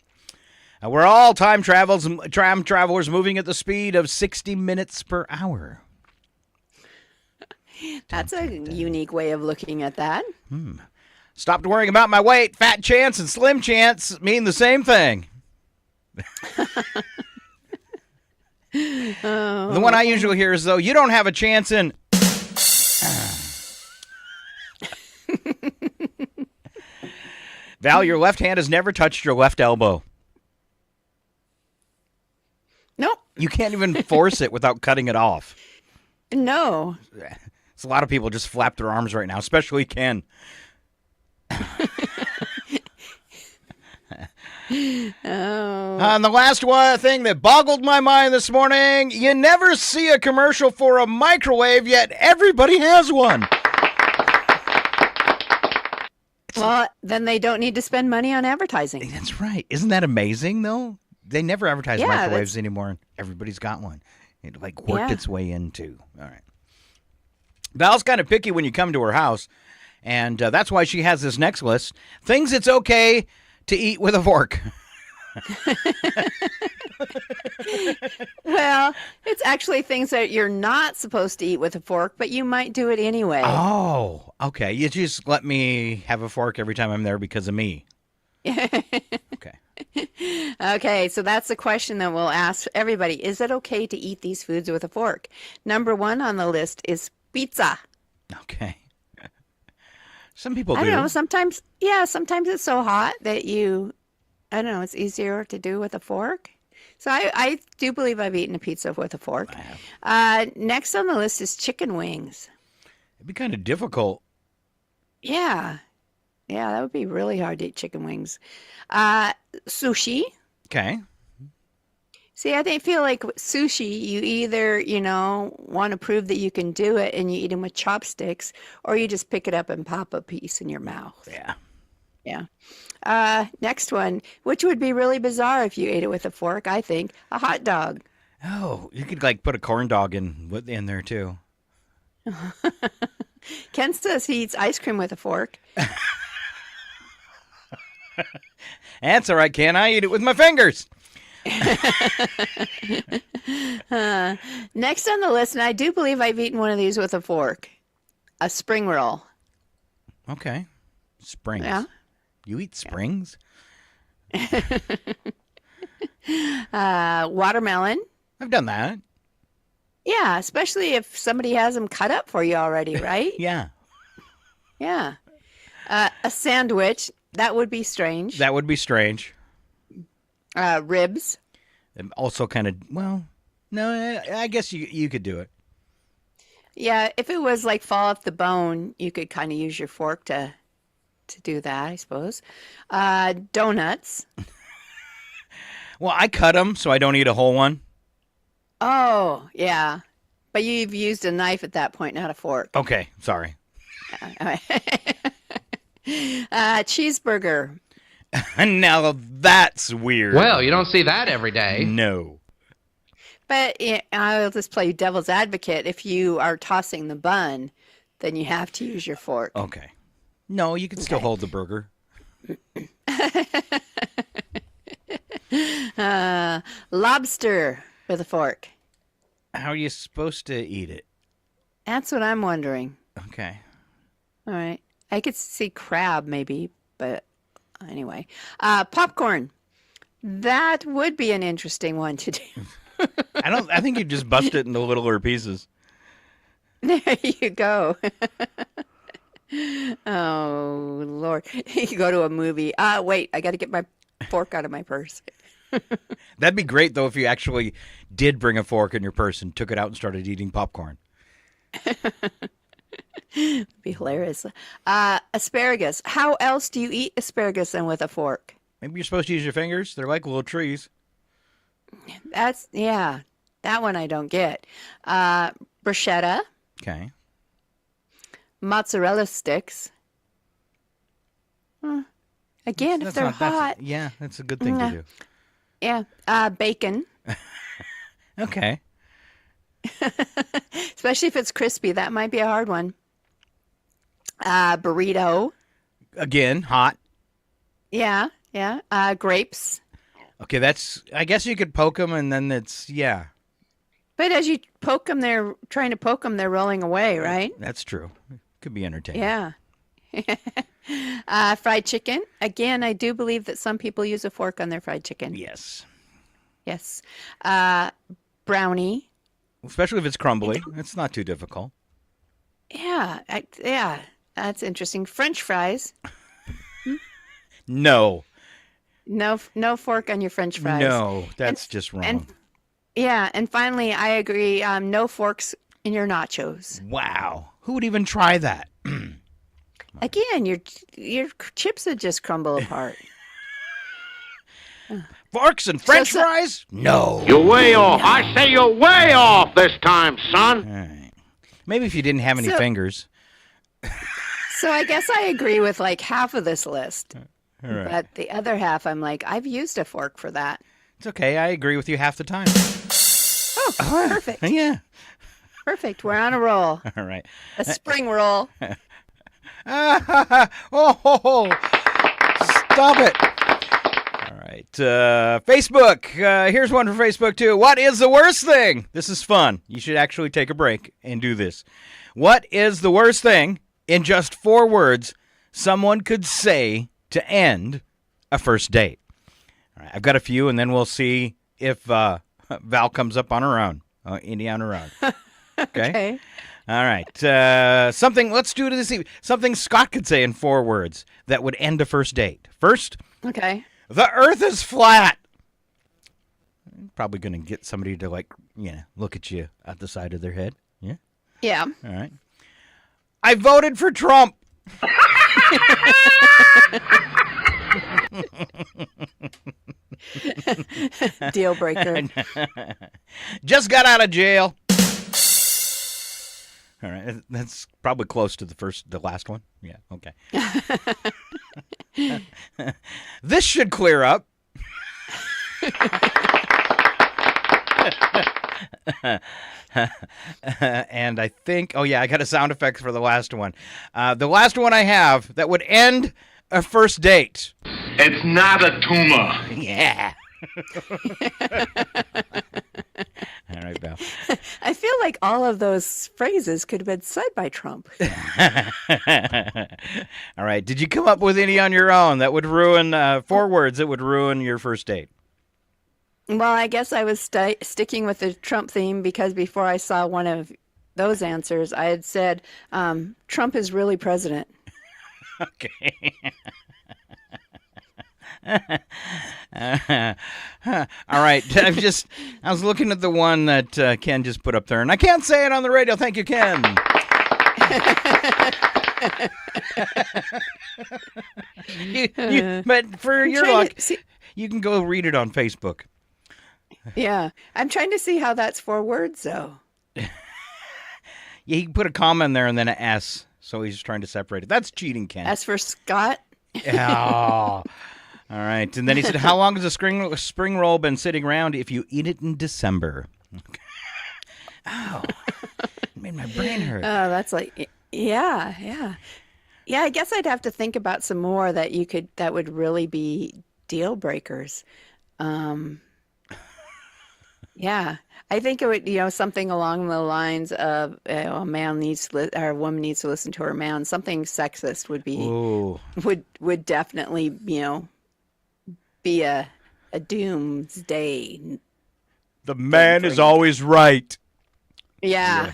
G: We're all time travelers moving at the speed of 60 minutes per hour.
H: That's a unique way of looking at that.
G: Stopped worrying about my weight. Fat chance and slim chance mean the same thing. The one I usually hear is, though, you don't have a chance in... Val, your left hand has never touched your left elbow.
H: Nope.
G: You can't even force it without cutting it off.
H: No.
G: It's a lot of people just flap their arms right now, especially Ken. And the last thing that boggled my mind this morning, you never see a commercial for a microwave, yet everybody has one.
H: Well, then they don't need to spend money on advertising.
G: That's right. Isn't that amazing, though? They never advertise microwaves anymore. Everybody's got one. It worked its way into. All right. Val's kind of picky when you come to her house, and that's why she has this next list. Things it's okay to eat with a fork.
H: Well, it's actually things that you're not supposed to eat with a fork, but you might do it anyway.
G: Oh, okay. You just let me have a fork every time I'm there because of me. Okay.
H: Okay, so that's the question that we'll ask everybody. Is it okay to eat these foods with a fork? Number 1 on the list is pizza.
G: Okay. Some people do.
H: I don't know, sometimes it's so hot that I don't know, it's easier to do with a fork. So I do believe I've eaten a pizza with a fork. Next on the list is chicken wings.
G: It'd be kind of difficult.
H: Yeah. Yeah, that would be really hard to eat chicken wings. Sushi.
G: Okay.
H: See, I feel like with sushi, you either, want to prove that you can do it and you eat them with chopsticks, or you just pick it up and pop a piece in your mouth.
G: Yeah.
H: Yeah. Next one, which would be really bizarre if you ate it with a fork, I think, a hot dog.
G: Oh, you could put a corn dog in there too.
H: Ken says he eats ice cream with a fork.
G: That's all right, Ken. I eat it with my fingers.
H: Next on the list, and I do believe I've eaten one of these with a fork, a spring roll.
G: Okay. Springs.
H: Yeah.
G: You eat springs?
H: Watermelon.
G: I've done that.
H: Yeah, especially if somebody has them cut up for you already, right?
G: Yeah.
H: Yeah. A sandwich. That would be strange.
G: That would be strange.
H: Ribs.
G: And also kind of, well, no, I guess you could do it.
H: Yeah, if it was like fall off the bone, you could kind of use your fork to do that, I suppose. Donuts.
G: Well, I cut them so I don't eat a whole one.
H: Oh, yeah. But you've used a knife at that point, not a fork.
G: Okay, sorry.
H: Cheeseburger.
G: Now that's weird.
K: Well, you don't see that every day.
G: No.
H: But I'll just play devil's advocate. If you are tossing the bun, then you have to use your fork.
G: Okay. No, you can still hold the burger.
H: Lobster with a fork.
G: How are you supposed to eat it?
H: That's what I'm wondering.
G: Okay.
H: All right. I could see crab maybe, but anyway. Popcorn. That would be an interesting one to do.
G: I think you just bust it into littler pieces.
H: There you go. Oh, Lord. You go to a movie. Wait, I got to get my fork out of my purse.
G: That'd be great, though, if you actually did bring a fork in your purse and took it out and started eating popcorn.
H: Be hilarious. Asparagus. How else do you eat asparagus than with a fork?
G: Maybe you're supposed to use your fingers. They're like little trees.
H: Yeah. That one I don't get. Bruschetta.
G: Okay.
H: Mozzarella sticks. Again, if they're hot.
G: Yeah, that's a good thing to do.
H: Yeah. Bacon.
G: Okay.
H: Especially if it's crispy. That might be a hard one. Burrito.
G: Again, hot.
H: Yeah. Grapes.
G: Okay, I guess you could poke them and then yeah.
H: But as you poke them, they're trying to poke them, they're rolling away, right?
G: That's true. Could be entertaining.
H: Yeah. Fried chicken. Again, I do believe that some people use a fork on their fried chicken.
G: Yes.
H: Yes. Brownie.
G: Especially if it's crumbly. It's not too difficult.
H: Yeah. That's interesting. French fries.
G: No.
H: No fork on your French fries.
G: No, that's just wrong.
H: And finally, I agree. No forks in your nachos.
G: Wow. Who would even try that?
H: Again, your chips would just crumble apart.
G: Forks and French fries? No.
J: You're way off. I say you're way off this time, son.
G: All right. Maybe if you didn't have any fingers.
H: So I guess I agree with like half of this list.
G: All right.
H: But the other half, I'm like, I've used a fork for that.
G: It's okay. I agree with you half the time.
H: Oh, perfect.
G: Yeah.
H: Perfect. We're on a roll.
G: All right.
H: A spring roll.
G: Oh, stop it. All right. Facebook. Here's one for Facebook, too. What is the worst thing? This is fun. You should actually take a break and do this. What is the worst thing, in just 4 words, someone could say to end a first date? All right, I've got a few, and then we'll see if Val comes up on her own. Indy on her own. Okay? All right. Let's do it this evening. Something Scott could say in 4 words that would end a first date. First,
H: Okay.
G: the earth is flat. Probably going to get somebody to, look at you at the side of their head. Yeah?
H: Yeah.
G: All right. I voted for Trump.
H: Deal breaker.
G: Just got out of jail. All right, that's probably close to the last one. Yeah, okay. This should clear up. And I think, I got a sound effect for the last one. The last one I have that would end a first date.
J: It's not a tumor.
G: Yeah. All right, Val.
H: I feel like all of those phrases could have been said by Trump.
G: All right. Did you come up with any on your own that would ruin 4 words that would ruin your first date?
H: Well, I guess I was sticking with the Trump theme because before I saw one of those answers, I had said, Trump is really president.
G: Okay. All right. I was looking at the one that Ken just put up there, and I can't say it on the radio. Thank you, Ken. But for your luck, you can go read it on Facebook.
H: Yeah. I'm trying to see how that's 4 words, though.
G: Yeah, he can put a comma in there and then an S, so he's trying to separate it. That's cheating, Ken.
H: S for Scott?
G: Oh. All right. And then he said, how long has a spring roll been sitting around if you eat it in December? Okay. Oh, it made my brain hurt.
H: Oh, that's yeah. Yeah, I guess I'd have to think about some more that would really be deal breakers. Yeah, I think it would, something along the lines of a man needs to or a woman needs to listen to her man. Something sexist would be would definitely, be a doomsday.
G: The man is always right.
H: Yeah.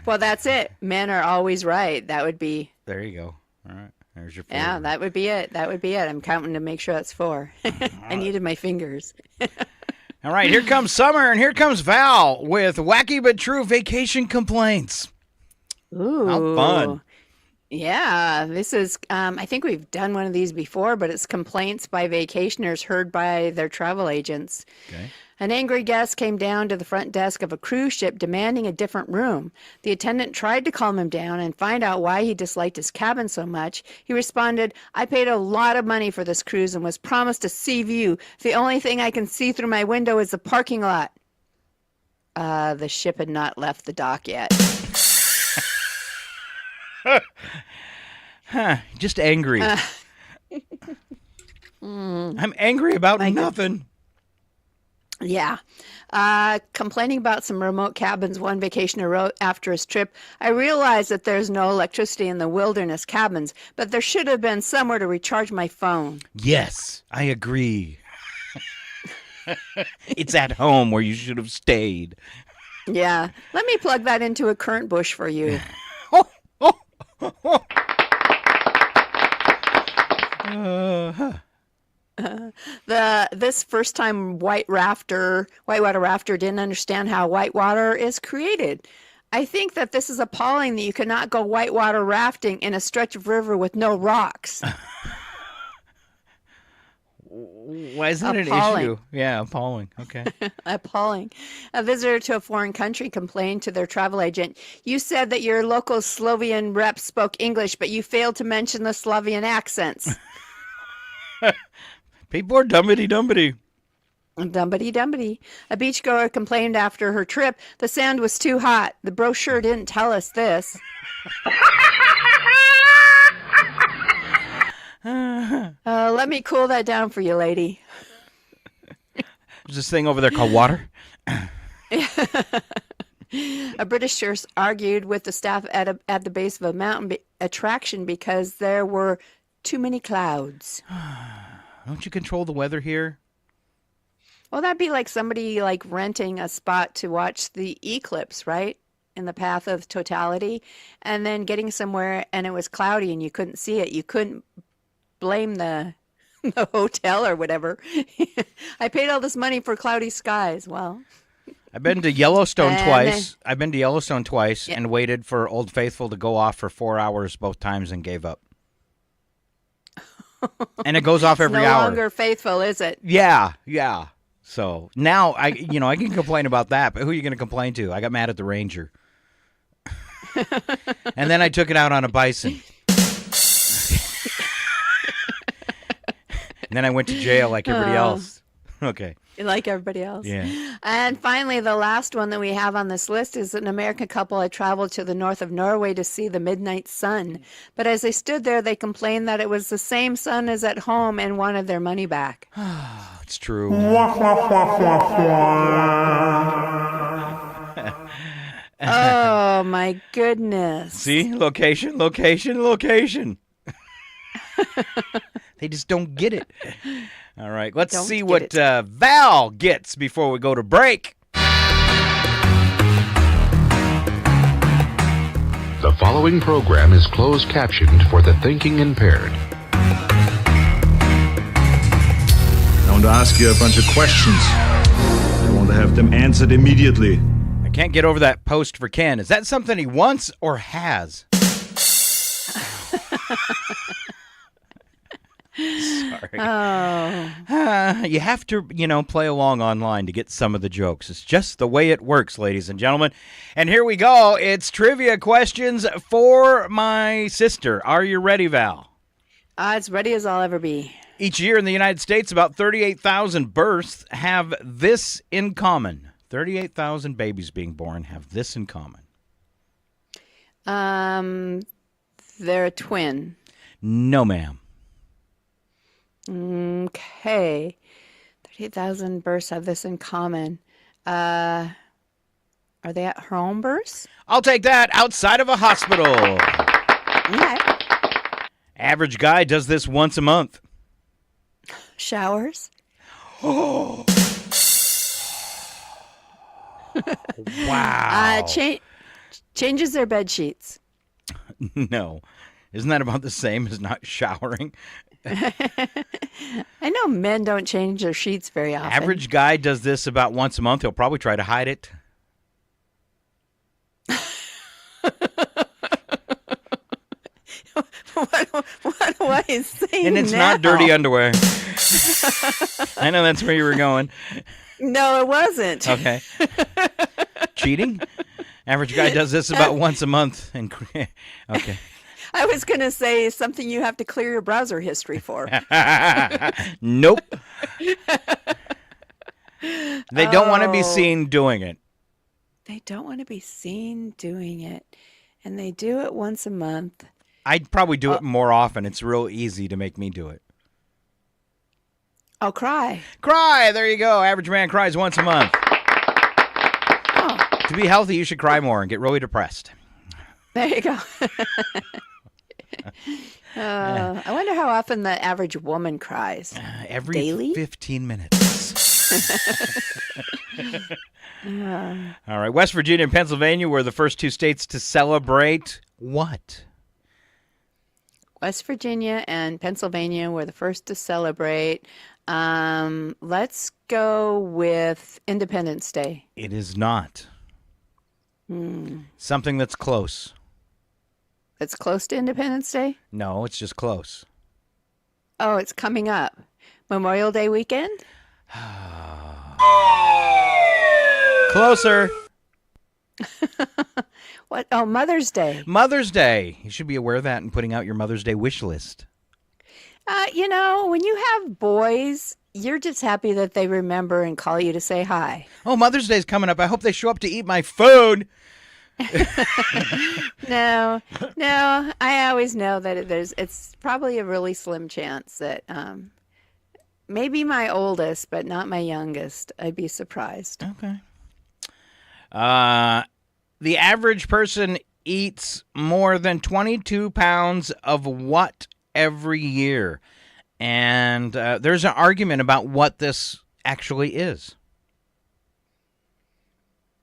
H: Well, that's it. Men are always right. That would be.
G: There you go. All right. There's your 4.
H: Yeah, that would be it. I'm counting to make sure that's 4. I needed my fingers.
G: All right, here comes Summer, and here comes Val with wacky but true vacation complaints.
H: Ooh.
G: How fun.
H: Yeah, this is, I think we've done one of these before, but it's complaints by vacationers heard by their travel agents.
G: Okay.
H: An angry guest came down to the front desk of a cruise ship demanding a different room. The attendant tried to calm him down and find out why he disliked his cabin so much. He responded, I paid a lot of money for this cruise and was promised a sea view. The only thing I can see through my window is the parking lot. The ship had not left the dock yet.
G: Just angry. I'm angry about nothing.
H: Yeah. Complaining about some remote cabins, one vacationer wrote after his trip, I realized that there's no electricity in the wilderness cabins, but there should have been somewhere to recharge my phone.
G: Yes, I agree. It's at home where you should have stayed.
H: Yeah. Let me plug that into a current bush for you. This first-time whitewater rafter didn't understand how whitewater is created. I think that this is appalling that you cannot go whitewater rafting in a stretch of river with no rocks.
G: Why is that an issue? Yeah, appalling. Okay.
H: Appalling. A visitor to a foreign country complained to their travel agent, you said that your local Slovenian rep spoke English, but you failed to mention the Slovenian accents.
G: People are dumbity-dumbity.
H: Dumpity dumpity. A beachgoer complained after her trip the sand was too hot. The brochure didn't tell us this. Let me cool that down for you, lady.
G: There's this thing over there called water.
H: A British nurse argued with the staff at the base of a mountain attraction because there were too many clouds.
G: Don't you control the weather here?
H: Well, that'd be like somebody like renting a spot to watch the eclipse, right? In the path of totality, and then getting somewhere and it was cloudy and you couldn't see it. You couldn't blame the hotel or whatever. I paid all this money for cloudy skies. Well,
G: I've been to Yellowstone twice.
H: Yeah.
G: And waited for Old Faithful to go off for 4 hours both times and gave up. And it goes off every
H: no
G: hour.
H: No longer faithful, is it?
G: Yeah. So now I can complain about that, but who are you going to complain to? I got mad at the ranger. And then I took it out on a bison. And then I went to jail like everybody else. Okay.
H: Like everybody else.
G: Yeah.
H: And finally, the last one that we have on this list is an American couple had traveled to the north of Norway to see the midnight sun. But as they stood there, they complained that it was the same sun as at home and wanted their money back.
G: It's true.
H: Oh, my goodness.
G: See? Location. They just don't get it. All right, let's see what Val gets before we go to break.
L: The following program is closed captioned for the thinking impaired.
M: I want to ask you a bunch of questions. I want to have them answered immediately.
G: I can't get over that post for Ken. Is that something he wants or has? Sorry.
H: Oh.
G: You have to, play along online to get some of the jokes. It's just the way it works, ladies and gentlemen. And here we go. It's trivia questions for my sister. Are you ready, Val?
H: As ready as I'll ever be.
G: Each year in the United States, about 38,000 births have this in common. 38,000 babies being born have this in common.
H: They're a twin.
G: No, ma'am.
H: Okay. 38,000 births have this in common. Are they at home births?
G: I'll take that. Outside of a hospital.
H: Okay.
G: Average guy does this once a month.
H: Showers?
G: Oh. Wow.
H: Changes their bed sheets.
G: No. Isn't that about the same as not showering?
H: I know men don't change their sheets very often.
G: Average guy does this about once a month. He'll probably try to hide it.
H: What is saying
G: And it's
H: now?
G: not dirty underwear. I know that's where you were going.
H: No, it wasn't.
G: Okay. Cheating? Average guy does this about once a month. Okay.
H: I was going to say something you have to clear your browser history for.
G: Nope. They don't want to be seen doing it.
H: They don't want to be seen doing it. And they do it once a month.
G: I'd probably do it more often. It's real easy to make me do it.
H: Oh, cry.
G: Cry. There you go. Average man cries once a month.
H: Oh.
G: To be healthy, you should cry more and get really depressed.
H: There you go. I wonder how often the average woman cries.
G: Every
H: daily?
G: 15 minutes. All right. West Virginia and Pennsylvania were the first two states to celebrate what?
H: West Virginia and Pennsylvania were the first to celebrate. Let's go with Independence Day.
G: It is not. Something that's close.
H: It's close to Independence Day?
G: No, it's just close.
H: Oh, it's coming up. Memorial Day weekend?
G: Closer.
H: What? Oh, Mother's Day.
G: Mother's Day. You should be aware of that and putting out your Mother's Day wish list.
H: When you have boys, you're just happy that they remember and call you to say hi.
G: Oh, Mother's Day's coming up. I hope they show up to eat my food.
H: No, I always know that it's probably a really slim chance that maybe my oldest, but not my youngest. I'd be surprised.
G: Okay. The average person eats more than 22 pounds of what every year? And there's an argument about what this actually is.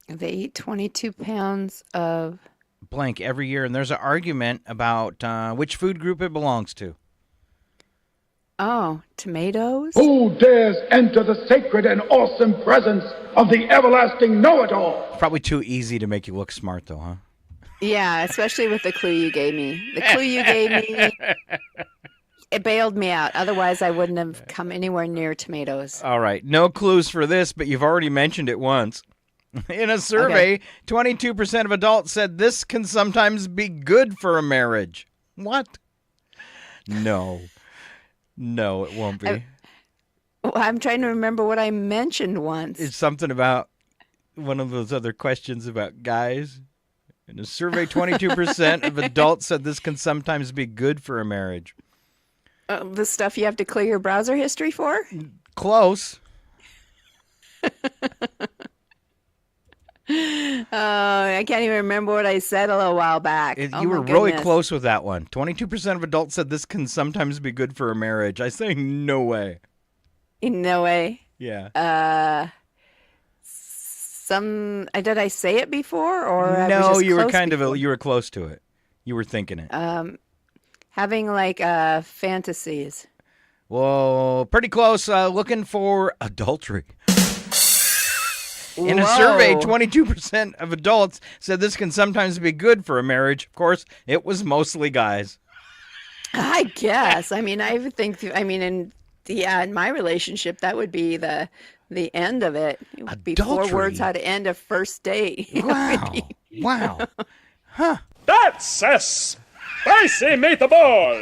H: They eat 22 pounds of
G: blank every year, and there's an argument about which food group it belongs to.
H: Oh, tomatoes?
J: Who dares enter the sacred and awesome presence of the everlasting know-it-all?
G: Probably too easy to make you look smart, though, huh?
H: Yeah, especially with the clue you gave me. The clue you gave me, it bailed me out. Otherwise, I wouldn't have come anywhere near tomatoes.
G: All right. No clues for this, but you've already mentioned it once. In a survey, 22% of adults said this can sometimes be good for a marriage. What? No, it won't be.
H: I'm trying to remember what I mentioned once.
G: It's something about one of those other questions about guys. In a survey, 22% of adults said this can sometimes be good for a marriage.
H: The stuff you have to clear your browser history for?
G: Close.
H: I can't even remember what I said a little while back.
G: You were really close with that one. 22% of adults said this can sometimes be good for a marriage. I say no way.
H: No way.
G: Yeah.
H: Did I say it before, or
G: no? You were you were close to it. You were thinking it.
H: Having like fantasies.
G: Well, pretty close. Looking for adultery. In a survey, 22% of adults said this can sometimes be good for a marriage. Of course, it was mostly guys.
H: I guess. I mean, in my relationship, that would be the end of it. It would be 4 words how to end a first date.
G: Wow. Wow. Huh.
F: That's a spicy meatball.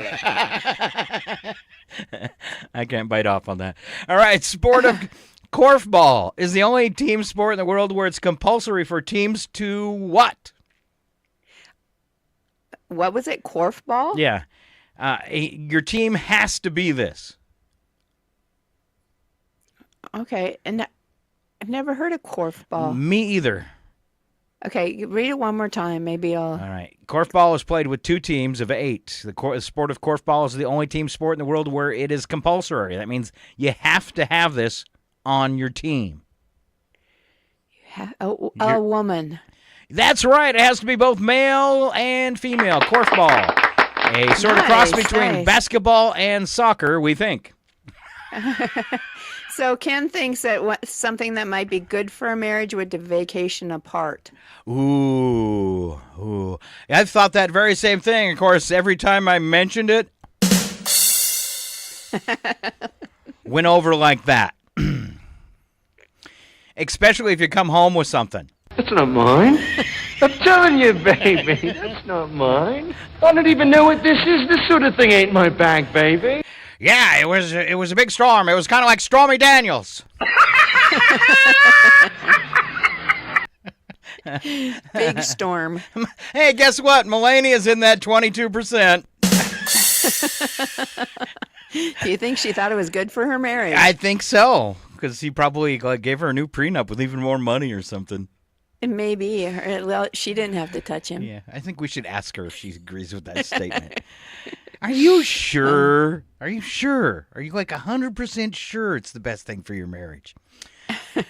G: I can't bite off on that. All right, sport of... Korfball is the only team sport in the world where it's compulsory for teams to what?
H: What was it? Korfball?
G: Yeah. Your team has to be this.
H: Okay. And I've never heard of korfball.
G: Me either.
H: Okay. Read it one more time. Maybe I'll...
G: All right. Korfball is played with 2 teams of 8. The sport of korfball is the only team sport in the world where it is compulsory. That means you have to have this on your team.
H: A woman.
G: That's right. It has to be both male and female. Korfball. A sort of cross between basketball and soccer, we think.
H: So Ken thinks that something that might be good for a marriage would be vacation apart.
G: Ooh. I've thought that very same thing. Of course, every time I mentioned it, went over like that. Especially if you come home with something.
J: That's not mine. I'm telling you, baby, that's not mine. I don't even know what this is. This sort of thing ain't my bag, baby.
G: Yeah, it was a big storm. It was kind of like Stormy Daniels.
H: Big storm.
G: Hey, guess what? Melania's in that 22%.
H: Do you think she thought it was good for her marriage?
G: I think so, because he probably gave her a new prenup with even more money or something.
H: Maybe. Well, she didn't have to touch him.
G: Yeah, I think we should ask her if she agrees with that statement. Are you sure? Are you sure? Are you like 100% sure it's the best thing for your marriage? All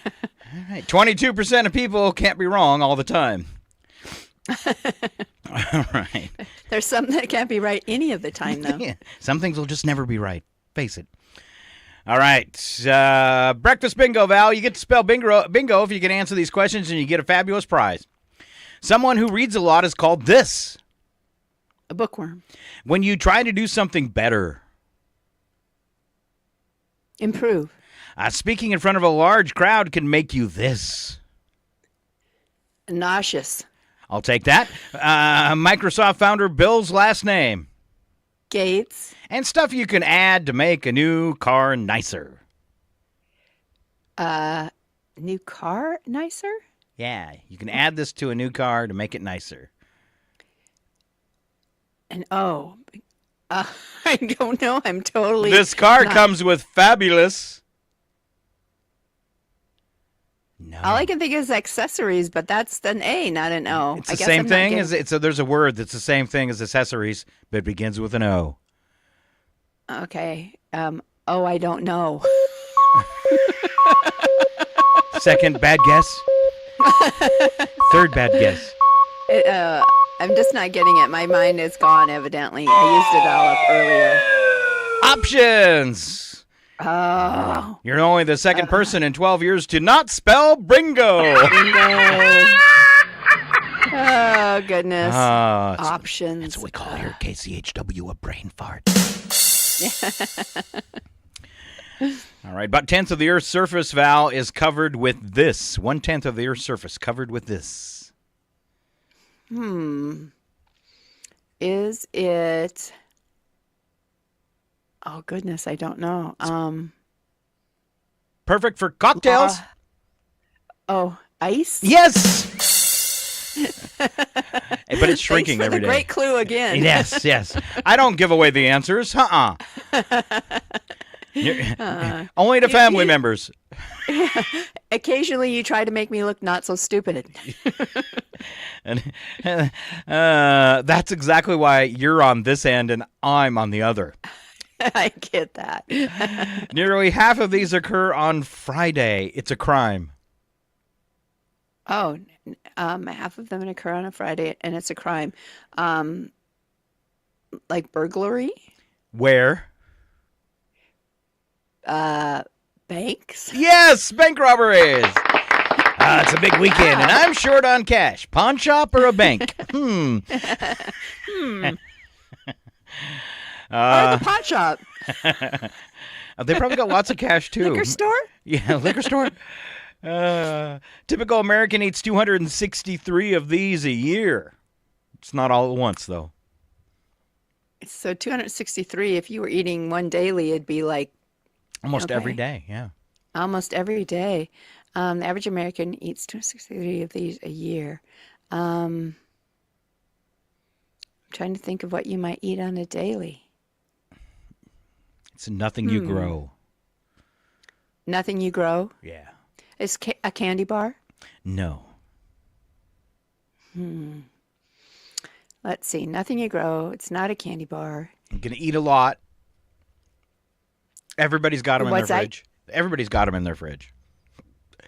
G: right. 22% of people can't be wrong all the time. All right.
H: There's some that can't be right any of the time, though.
G: Yeah. Some things will just never be right. Face it. All right. Breakfast bingo, Val. You get to spell bingo if you can answer these questions, and you get a fabulous prize. Someone who reads a lot is called this.
H: A bookworm.
G: When you try to do something better.
H: Improve.
G: Speaking in front of a large crowd can make you this.
H: Nauseous.
G: I'll take that. Microsoft founder Bill's last name.
H: Gates.
G: And stuff you can add to make a new car nicer.
H: New car nicer?
G: Yeah, you can add this to a new car to make it nicer.
H: And I don't know. I'm totally.
G: This car
H: not-
G: comes with fabulous. No.
H: All I can think is accessories, but that's an A, not an O.
G: It's the same thing as there's a word that's the same thing as accessories, but it begins with an O.
H: Okay. I don't know.
G: Second bad guess. Third bad guess.
H: I'm just not getting it. My mind is gone, evidently. I used it all up earlier.
G: Options.
H: Oh.
G: You're only the second person in 12 years to not spell bingo.
H: Bingo. Oh, goodness. Options.
G: That's what we call here at KCHW a brain fart. All right, about 1/10 of the Earth's surface, Val, is covered with this. 1/10 of the Earth's surface covered with this.
H: Is it... Oh, goodness, I don't know.
G: Perfect for cocktails.
H: Ice?
G: Yes! But it's shrinking
H: Thanks for
G: every
H: the
G: day.
H: great clue again.
G: Yes. I don't give away the answers. Only to family members.
H: Occasionally you try to make me look not so stupid.
G: And that's exactly why you're on this end and I'm on the other.
H: I get that.
G: Nearly half of these occur on Friday. It's a crime.
H: Oh, half of them occur on a Friday, and it's a crime. Like burglary?
G: Where?
H: Banks?
G: Yes, bank robberies. It's a big weekend, and I'm short on cash. Pawn shop or a bank?
H: Or the pot shop.
G: They probably got lots of cash, too.
H: Liquor store?
G: Yeah, liquor store. Typical American eats 263 of these a year. It's not all at once, though.
H: So 263, if you were eating one daily, it'd be like...
G: Almost every day, yeah.
H: Almost every day. The average American eats 263 of these a year. I'm trying to think of what you might eat on a daily.
G: It's nothing you grow.
H: Nothing you grow?
G: Yeah.
H: Is a candy bar?
G: No.
H: Let's see. Nothing you grow. It's not a candy bar.
G: I'm going to eat a lot. Everybody's got them in their fridge. Everybody's got them in their fridge.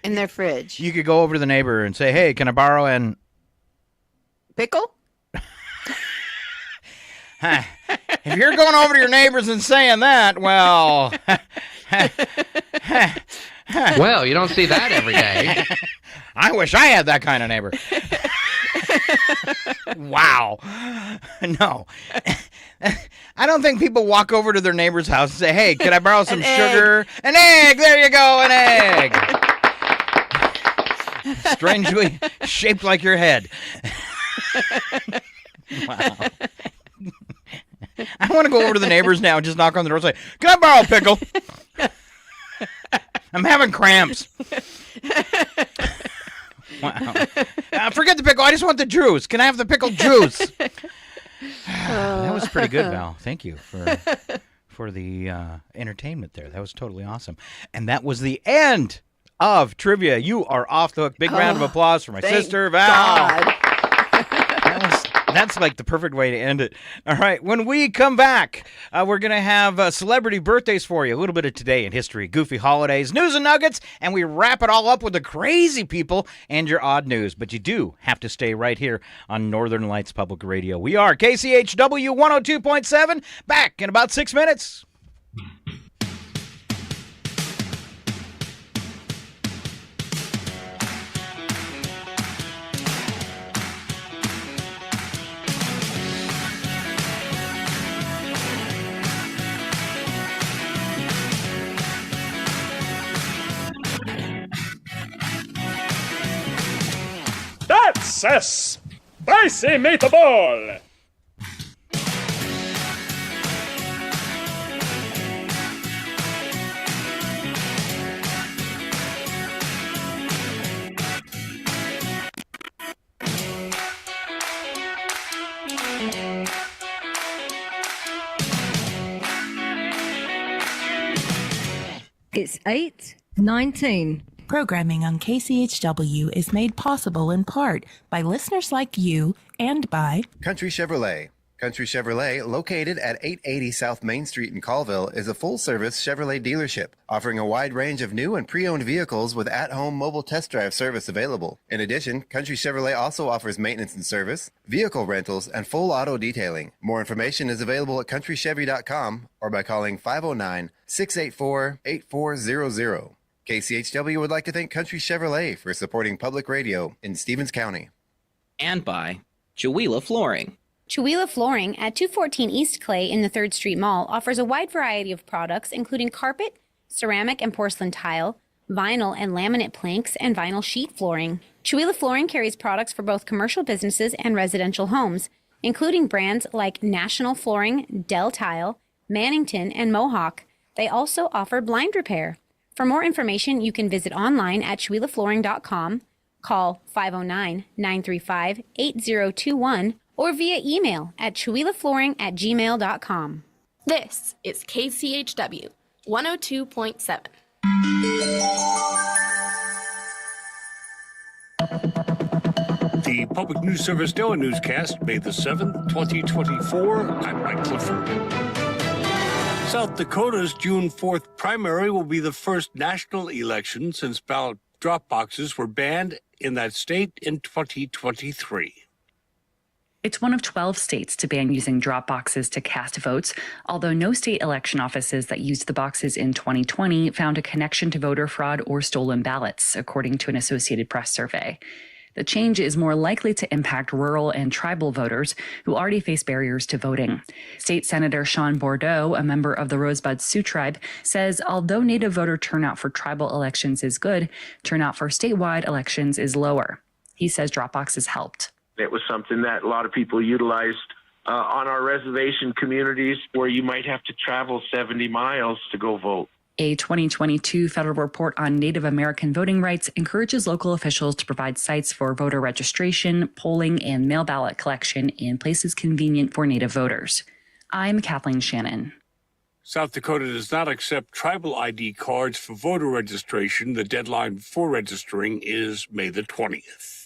H: In their fridge.
G: You could go over to the neighbor and say, hey, can I borrow an...
H: Pickle?
G: If you're going over to your neighbors and saying that, well...
K: Well, you don't see that every day.
G: I wish I had that kind of neighbor. Wow. No. I don't think people walk over to their neighbor's house and say, hey, can I borrow some sugar? An egg! There you go, an egg! Strangely shaped like your head. Wow. I want to go over to the neighbors now and just knock on the door and say, can I borrow a pickle? I'm having cramps. Wow. Forget the pickle. I just want the juice. Can I have the pickled juice? That was pretty good, Val. Thank you for the entertainment there. That was totally awesome. And that was the end of trivia. You are off the hook. Big round of applause for my sister, Val.
H: God.
G: That's like the perfect way to end it. All right, when we come back, we're going to have celebrity birthdays for you, a little bit of today in history, goofy holidays, news and nuggets, and we wrap it all up with the crazy people and your odd news. But you do have to stay right here on Northern Lights Public Radio. We are KCHW 102.7, back in about 6 minutes.
F: That's a spicy meatball!
N: It's 8:19.
O: Programming on KCHW is made possible in part by listeners like you and by
A: Country Chevrolet. Country Chevrolet, located at 880 South Main Street in Colville, is a full-service Chevrolet dealership, offering a wide range of new and pre-owned vehicles with at-home mobile test drive service available. In addition, Country Chevrolet also offers maintenance and service, vehicle rentals, and full auto detailing. More information is available at countrychevy.com or by calling 509-684-8400. KCHW would like to thank Country Chevrolet for supporting public radio in Stevens County.
C: And by Chihuahua Flooring.
D: Chihuahua Flooring at 214 East Clay in the 3rd Street Mall offers a wide variety of products, including carpet, ceramic and porcelain tile, vinyl and laminate planks, and vinyl sheet flooring. Chihuahua Flooring carries products for both commercial businesses and residential homes, including brands like National Flooring, Dell Tile, Mannington, and Mohawk. They also offer blind repair. For more information, you can visit online at chihuahuaflooring.com, call 509-935-8021, or via email at chihuahuaflooring@gmail.com.
E: This is KCHW 102.7.
F: The Public News Service NOAA newscast, May the 7th, 2024. I'm Mike Clifford. South Dakota's June 4th primary will be the first national election since ballot drop boxes were banned in that state in 2023.
P: It's one of 12 states to ban using drop boxes to cast votes, although no state election offices that used the boxes in 2020 found a connection to voter fraud or stolen ballots, according to an Associated Press survey. The change is more likely to impact rural and tribal voters who already face barriers to voting. State Senator Sean Bordeaux, a member of the Rosebud Sioux Tribe, says although Native voter turnout for tribal elections is good, turnout for statewide elections is lower. He says drop boxes helped.
Q: It was something that a lot of people utilized on our reservation communities where you might have to travel 70 miles to go vote.
P: A 2022 federal report on Native American voting rights encourages local officials to provide sites for voter registration, polling, and mail ballot collection in places convenient for Native voters. I'm Kathleen Shannon.
F: South Dakota does not accept tribal ID cards for voter registration. The deadline for registering is May the 20th.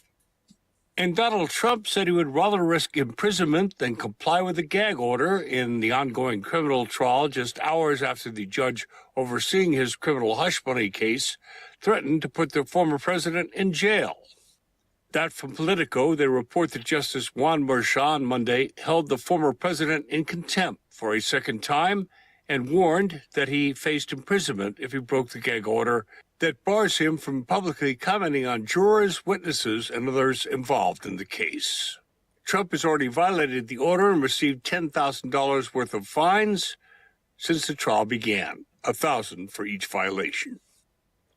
F: And Donald Trump said he would rather risk imprisonment than comply with a gag order in the ongoing criminal trial just hours after the judge overseeing his criminal hush money case threatened to put the former president in jail. That from Politico, they report that Justice Juan Merchan on Monday held the former president in contempt for a second time and warned that he faced imprisonment if he broke the gag order that bars him from publicly commenting on jurors, witnesses, and others involved in the case. Trump has already violated the order and received $10,000 worth of fines since the trial began, $1,000 for each violation.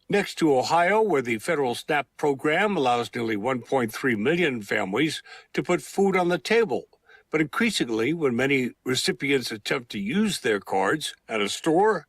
F: Next to Ohio, where the federal SNAP program allows nearly 1.3 million families to put food on the table. But increasingly, when many recipients attempt to use their cards at a store,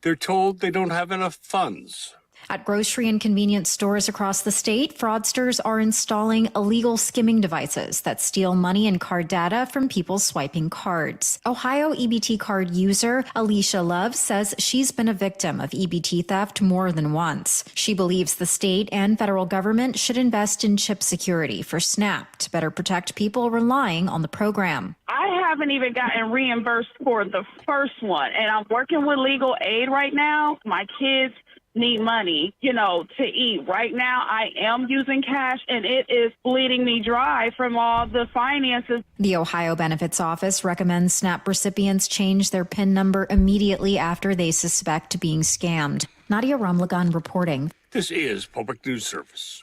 F: they're told they don't have enough funds.
R: At grocery and convenience stores across the state, fraudsters are installing illegal skimming devices that steal money and card data from people swiping cards. Ohio EBT card user Alicia Love says she's been a victim of EBT theft more than once. She believes the state and federal government should invest in chip security for SNAP to better protect people relying on the program.
S: I haven't even gotten reimbursed for the first one, and I'm working with legal aid right now. My kids need money, to eat. Right now, I am using cash, and it is bleeding me dry from all the finances.
R: The Ohio Benefits Office recommends SNAP recipients change their PIN number immediately after they suspect being scammed. Nadia Ramlagan reporting.
F: This is Public News Service.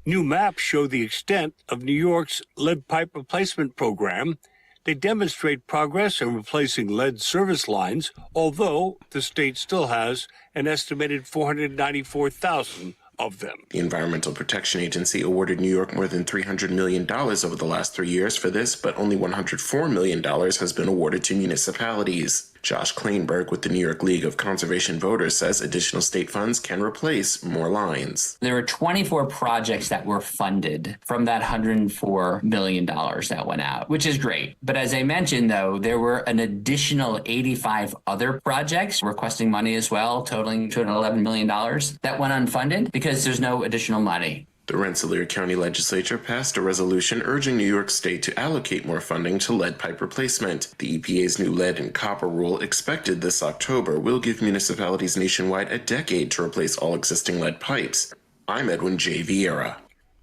F: New maps show the extent of New York's lead pipe replacement program. They demonstrate progress in replacing lead service lines, although the state still has an estimated 494,000 of them.
T: The Environmental Protection Agency awarded New York more than $300 million over the last 3 years for this, but only $104 million has been awarded to municipalities. Josh Kleinberg with the New York League of Conservation Voters says additional state funds can replace more lines.
U: There were 24 projects that were funded from that $104 million that went out, which is great. But as I mentioned, though, there were an additional 85 other projects requesting money as well, totaling $211 million that went unfunded because there's no additional money.
T: The Rensselaer County Legislature passed a resolution urging New York State to allocate more funding to lead pipe replacement. The EPA's new lead and copper rule, expected this October, will give municipalities nationwide a decade to replace all existing lead pipes. I'm Edwin J. Vieira.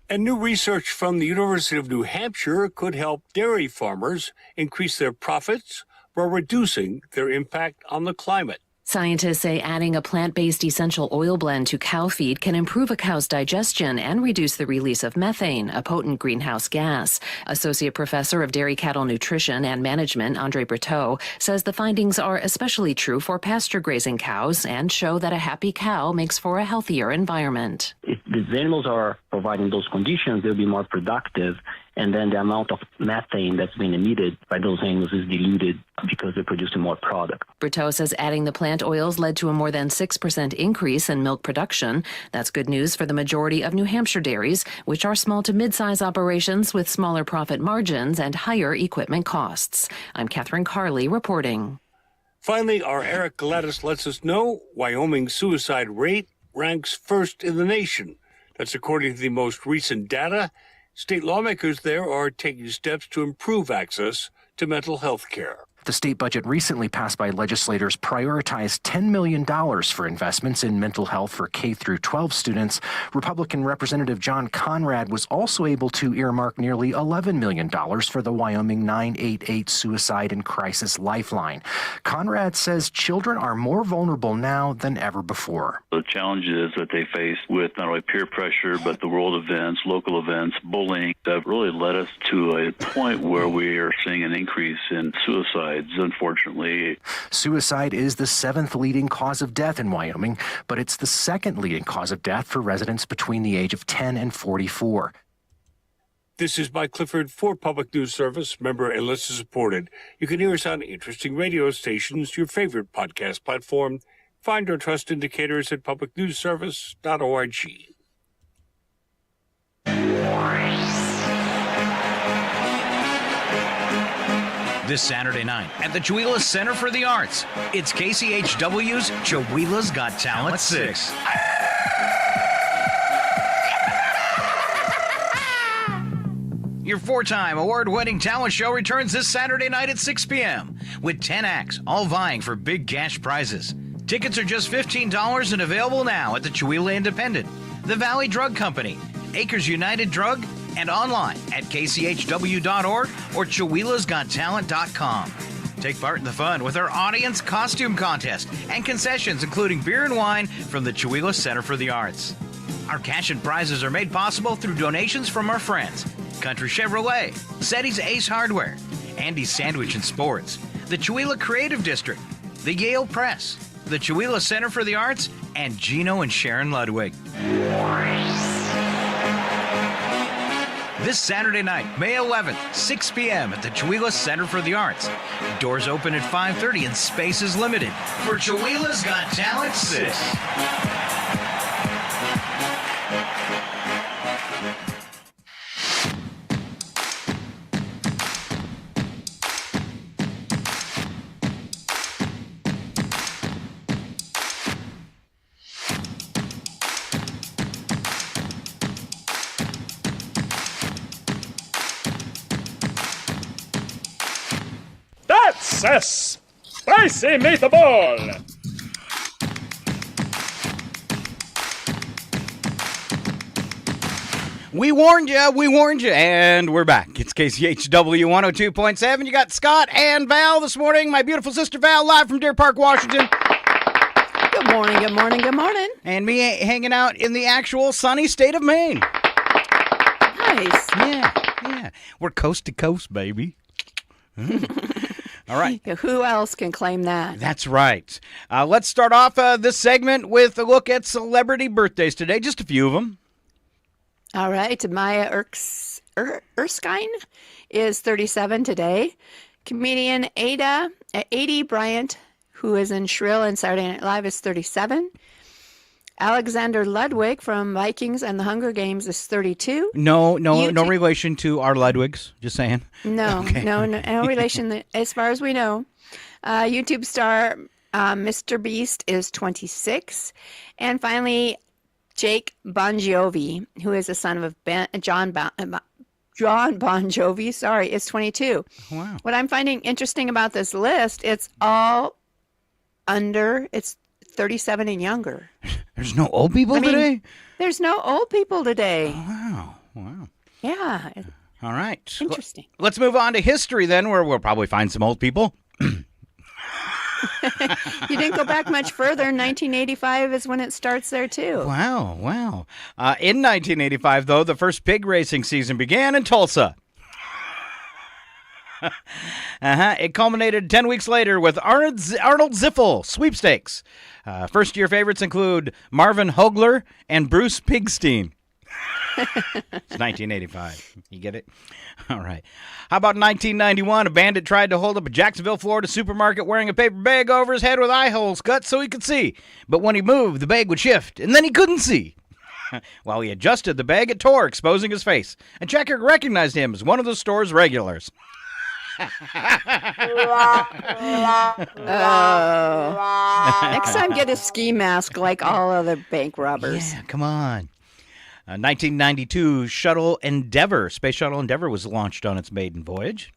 F: And new research from the University of New Hampshire could help dairy farmers increase their profits while reducing their impact on the climate.
V: Scientists say adding a plant-based essential oil blend to cow feed can improve a cow's digestion and reduce the release of methane, a potent greenhouse gas. Associate Professor of Dairy Cattle Nutrition and Management, Andre Berteau, says the findings are especially true for pasture-grazing cows and show that a happy cow makes for a healthier environment.
W: If the animals are providing those conditions, they'll be more productive, and then the amount of methane that's being emitted by those animals is diluted because they're producing more product.
V: Berteau says adding the plant oils led to a more than 6% increase in milk production. That's good news for the majority of New Hampshire dairies, which are small to mid-size operations with smaller profit margins and higher equipment costs. I'm Catherine Carley reporting.
F: Finally, our Eric Gladys lets us know Wyoming's suicide rate ranks first in the nation. That's according to the most recent data. State lawmakers there are taking steps to improve access to mental health care.
X: The state budget recently passed by legislators prioritized $10 million for investments in mental health for K through 12 students. Republican Representative John Conrad was also able to earmark nearly $11 million for the Wyoming 988 Suicide and Crisis Lifeline. Conrad says children are more vulnerable now than ever before.
Y: The challenges that they face with not only peer pressure, but the world events, local events, bullying, that really led us to a point where we are seeing an increase in suicide. Unfortunately,
X: suicide is the 7th leading cause of death in Wyoming, but it's the 2nd leading cause of death for residents between the age of 10 and 44.
F: This is Mike Clifford for Public News Service, member and listener supported. You can hear us on interesting radio stations, your favorite podcast platform. Find our trust indicators at publicnewsservice.org.
B: This Saturday night at the Chewelah Center for the Arts, it's KCHW's Chewelah's Got Talent 6. Your 4-time award-winning talent show returns this Saturday night at 6 p.m. with 10 acts, all vying for big cash prizes. Tickets are just $15 and available now at the Chewelah Independent, the Valley Drug Company, Acres United Drug, and online at kchw.org or chewelahsgottalent.com. Take part in the fun with our audience costume contest and concessions, including beer and wine from the Chewelah Center for the Arts. Our cash and prizes are made possible through donations from our friends, Country Chevrolet, SETI's Ace Hardware, Andy's Sandwich and Sports, the Chewelah Creative District, the Yale Press, the Chewelah Center for the Arts, and Gino and Sharon Ludwig. This Saturday night, May 11th, 6 p.m. at the Chewelah Center for the Arts. Doors open at 5:30 and space is limited. For Chewelah's Got Talent 6.
Z: That's a spicy meatball!
G: We warned you, and we're back. It's KCHW 102.7. You got Scott and Val this morning. My beautiful sister Val, live from Deer Park, Washington.
H: Good morning, good morning, good morning.
G: And me hanging out in the actual sunny state of Maine.
H: Nice.
G: Yeah. We're coast to coast, baby. All right.
H: Who else can claim that?
G: That's right. Let's start off this segment with a look at celebrity birthdays today. Just a few of them.
H: All right. Maya Erskine is 37 today. Comedian Ada Bryant who is in Shrill and Saturday Night Live, is 37. Alexander Ludwig from Vikings and the Hunger Games is 32.
G: No relation to our Ludwigs. Just saying.
H: No,
G: Okay.
H: no relation as far as we know. YouTube star Mr. Beast is 26. And finally, Jake Bon Jovi, who is the son of John Bon Jovi, is 22.
G: Wow.
H: What I'm finding interesting about this list, it's 37 and younger.
G: There's no old people today?
H: There's no old people today.
G: Wow.
H: Yeah.
G: All right.
H: Interesting.
G: Let's move on to history then, where we'll probably find some old people.
H: You didn't go back much further. 1985 is when it starts there, too.
G: Wow. In 1985, though, the first pig racing season began in Tulsa. It culminated 10 weeks later with Arnold Ziffel sweepstakes. First-year favorites include Marvin Hogler and Bruce Pigstein. It's 1985. You get it? All right. How about 1991? A bandit tried to hold up a Jacksonville, Florida supermarket wearing a paper bag over his head with eye holes cut so he could see. But when he moved, the bag would shift, and then he couldn't see. While he adjusted the bag, it tore, exposing his face. A checker recognized him as one of the store's regulars.
H: Next time, get a ski mask like all other bank robbers.
G: Yeah, come on. 1992, Space Shuttle Endeavour was launched on its maiden voyage.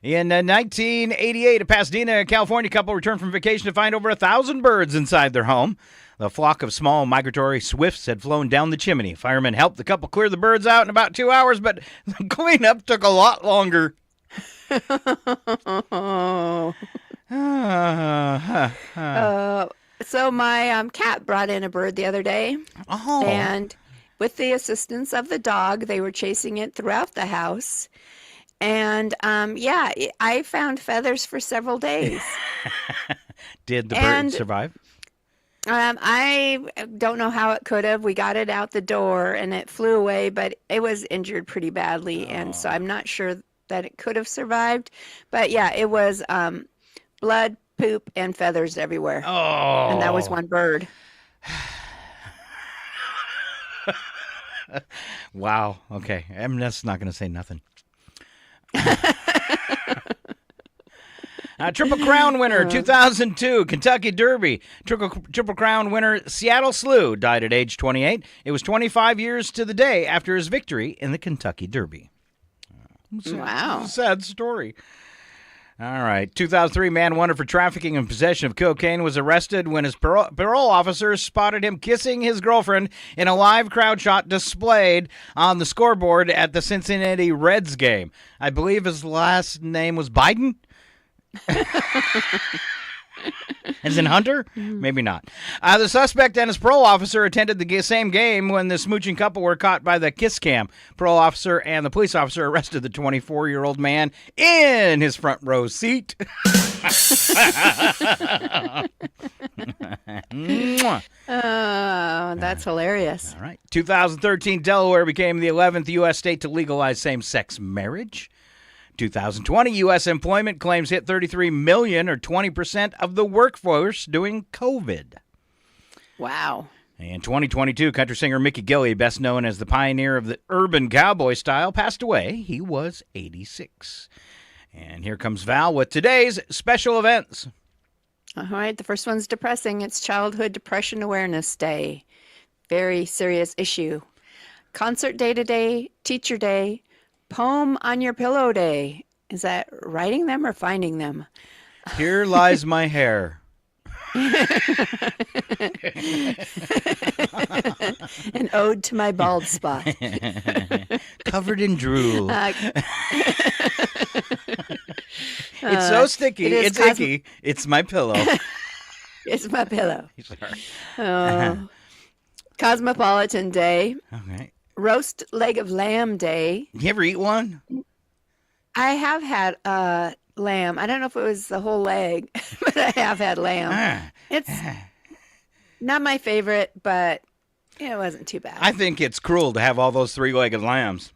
G: In 1988, a Pasadena, California couple returned from vacation to find over 1,000 birds inside their home. The flock of small migratory swifts had flown down the chimney. Firemen helped the couple clear the birds out in about 2 hours, but the cleanup took a lot longer.
H: So my cat brought in a bird the other day.
G: Oh.
H: And with the assistance of the dog, they were chasing it throughout the house. And I found feathers for several days.
G: Did the bird survive?
H: I don't know how it could have. We got it out the door and it flew away, but it was injured pretty badly. And so I'm not sure that it could have survived. But yeah, it was blood, poop, and feathers everywhere.
G: Oh.
H: And that was one bird.
G: Wow. Okay. I'm just not going to say nothing. Triple Crown winner 2002 Kentucky Derby. Triple Crown winner Seattle Slew died at age 28. It was 25 years to the day after his victory in the Kentucky Derby.
H: Wow.
G: Sad story. All right. 2003 man wanted for trafficking and possession of cocaine was arrested when his parole officers spotted him kissing his girlfriend in a live crowd shot displayed on the scoreboard at the Cincinnati Reds game. I believe his last name was Biden. As in Hunter? Maybe not. The suspect and his parole officer attended the same game when the smooching couple were caught by the kiss cam. Parole officer and the police officer arrested the 24-year-old man in his front row seat.
H: Oh, that's hilarious.
G: All right. 2013, Delaware became the 11th U.S. state to legalize same-sex marriage. 2020, U.S. employment claims hit 33 million, or 20% of the workforce during COVID.
H: Wow.
G: In 2022, country singer Mickey Gilley, best known as the pioneer of the urban cowboy style, passed away. He was 86. And here comes Val with today's special events.
H: All right, the first one's depressing. It's Childhood Depression Awareness Day. Very serious issue. Concert Day today, Teacher Day, Poem on Your Pillow Day. Is that writing them or finding them?
G: Here lies my hair.
H: An ode to my bald spot.
G: Covered in drool. It's so sticky. It's icky. It's my pillow.
H: It's my pillow.
G: Sorry.
H: Oh. Cosmopolitan Day.
G: Okay.
H: Roast leg of lamb day.
G: You ever eat one?
H: I have had lamb. I don't know if it was the whole leg, but I have had lamb. It's not my favorite, but it wasn't too bad.
G: I think it's cruel to have all those three-legged lambs.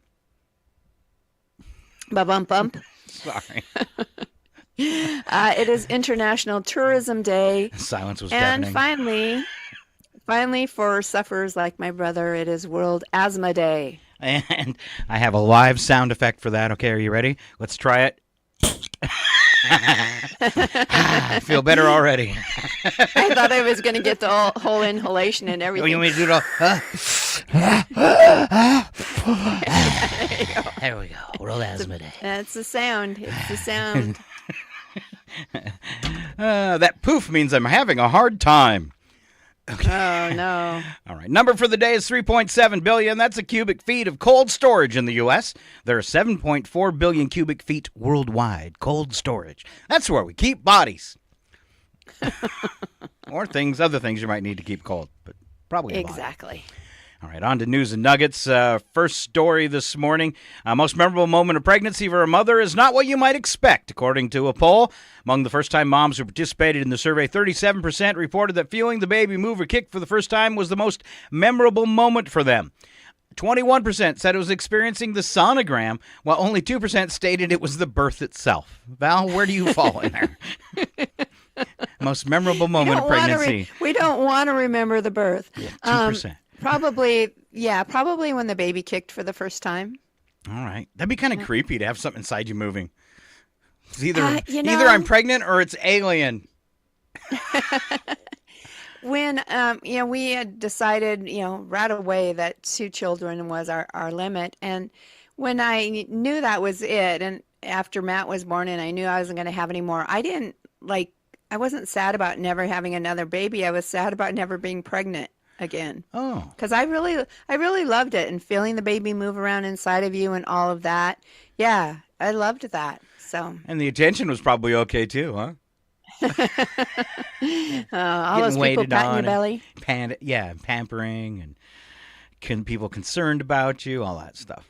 H: Ba-bump-bump.
G: Sorry.
H: It is International Tourism Day.
G: Silence was
H: And
G: deafening.
H: finally, for sufferers like my brother, it is World Asthma Day.
G: And I have a live sound effect for that. Okay, are you ready? Let's try it. I feel better already.
H: I thought I was going to get the whole inhalation and everything.
G: Oh, you want me to do it all? There we go. World Asthma Day.
H: That's the sound. It's the sound.
G: That poof means I'm having a hard time.
H: Okay. Oh, no.
G: All right. Number for the day is 3.7 billion. That's a cubic feet of cold storage in the U.S. There are 7.4 billion cubic feet worldwide. Cold storage. That's where we keep bodies. Or other things you might need to keep cold, but probably a body.
H: Exactly.
G: All right, on to news and nuggets. First story this morning. Most memorable moment of pregnancy for a mother is not what you might expect, according to a poll. Among the first-time moms who participated in the survey, 37% reported that feeling the baby move or kick for the first time was the most memorable moment for them. 21% said it was experiencing the sonogram, while only 2% stated it was the birth itself. Val, where do you fall in there? Most memorable moment of pregnancy.
H: We don't want to remember the birth.
G: Yeah, 2%.
H: Probably when the baby kicked for the first time.
G: All right. That'd be kind of creepy to have something inside you moving. It's either I'm pregnant or it's alien.
H: When we had decided, right away that 2 children was our limit. And when I knew that was it, and after Matt was born and I knew I wasn't going to have any more, I wasn't sad about never having another baby. I was sad about never being pregnant again.
G: Oh.
H: Because I really loved it, and feeling the baby move around inside of you and all of that. Yeah, I loved that. So.
G: And the attention was probably okay too, huh?
H: All those people patting your belly.
G: Pampering and people concerned about you, all that stuff.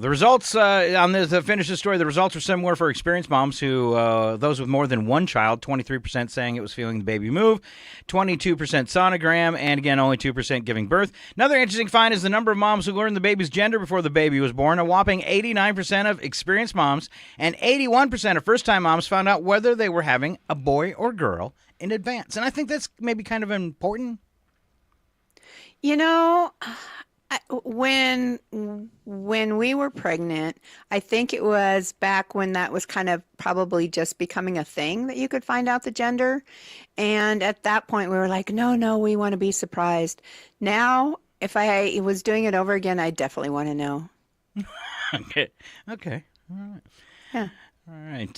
G: The results on this, to finish the story, the results are similar for experienced moms those with more than one child, 23% saying it was feeling the baby move, 22% sonogram, and again, only 2% giving birth. Another interesting find is the number of moms who learned the baby's gender before the baby was born. A whopping 89% of experienced moms and 81% of first-time moms found out whether they were having a boy or girl in advance. And I think that's maybe kind of important.
H: When we were pregnant, I think it was back when that was kind of probably just becoming a thing that you could find out the gender. And at that point, we were like, no, we want to be surprised. Now, if I was doing it over again, I definitely want to know.
G: Okay. All right.
H: Yeah.
G: All right.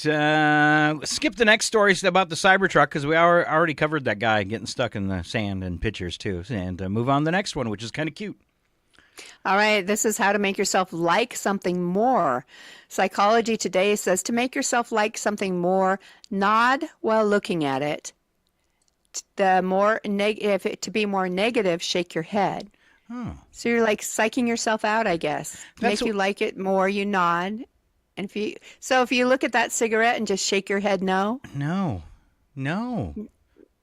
G: Skip the next story about the Cybertruck because we already covered that guy getting stuck in the sand and pictures too. And move on to the next one, which is kind of cute.
H: All right, this is how to make yourself like something more. Psychology Today says to make yourself like something more, nod while looking at it. To be more negative, shake your head.
G: Oh.
H: So you're like psyching yourself out, I guess. To make you like it more, you nod. And if you look at that cigarette and just shake your head no.
G: No.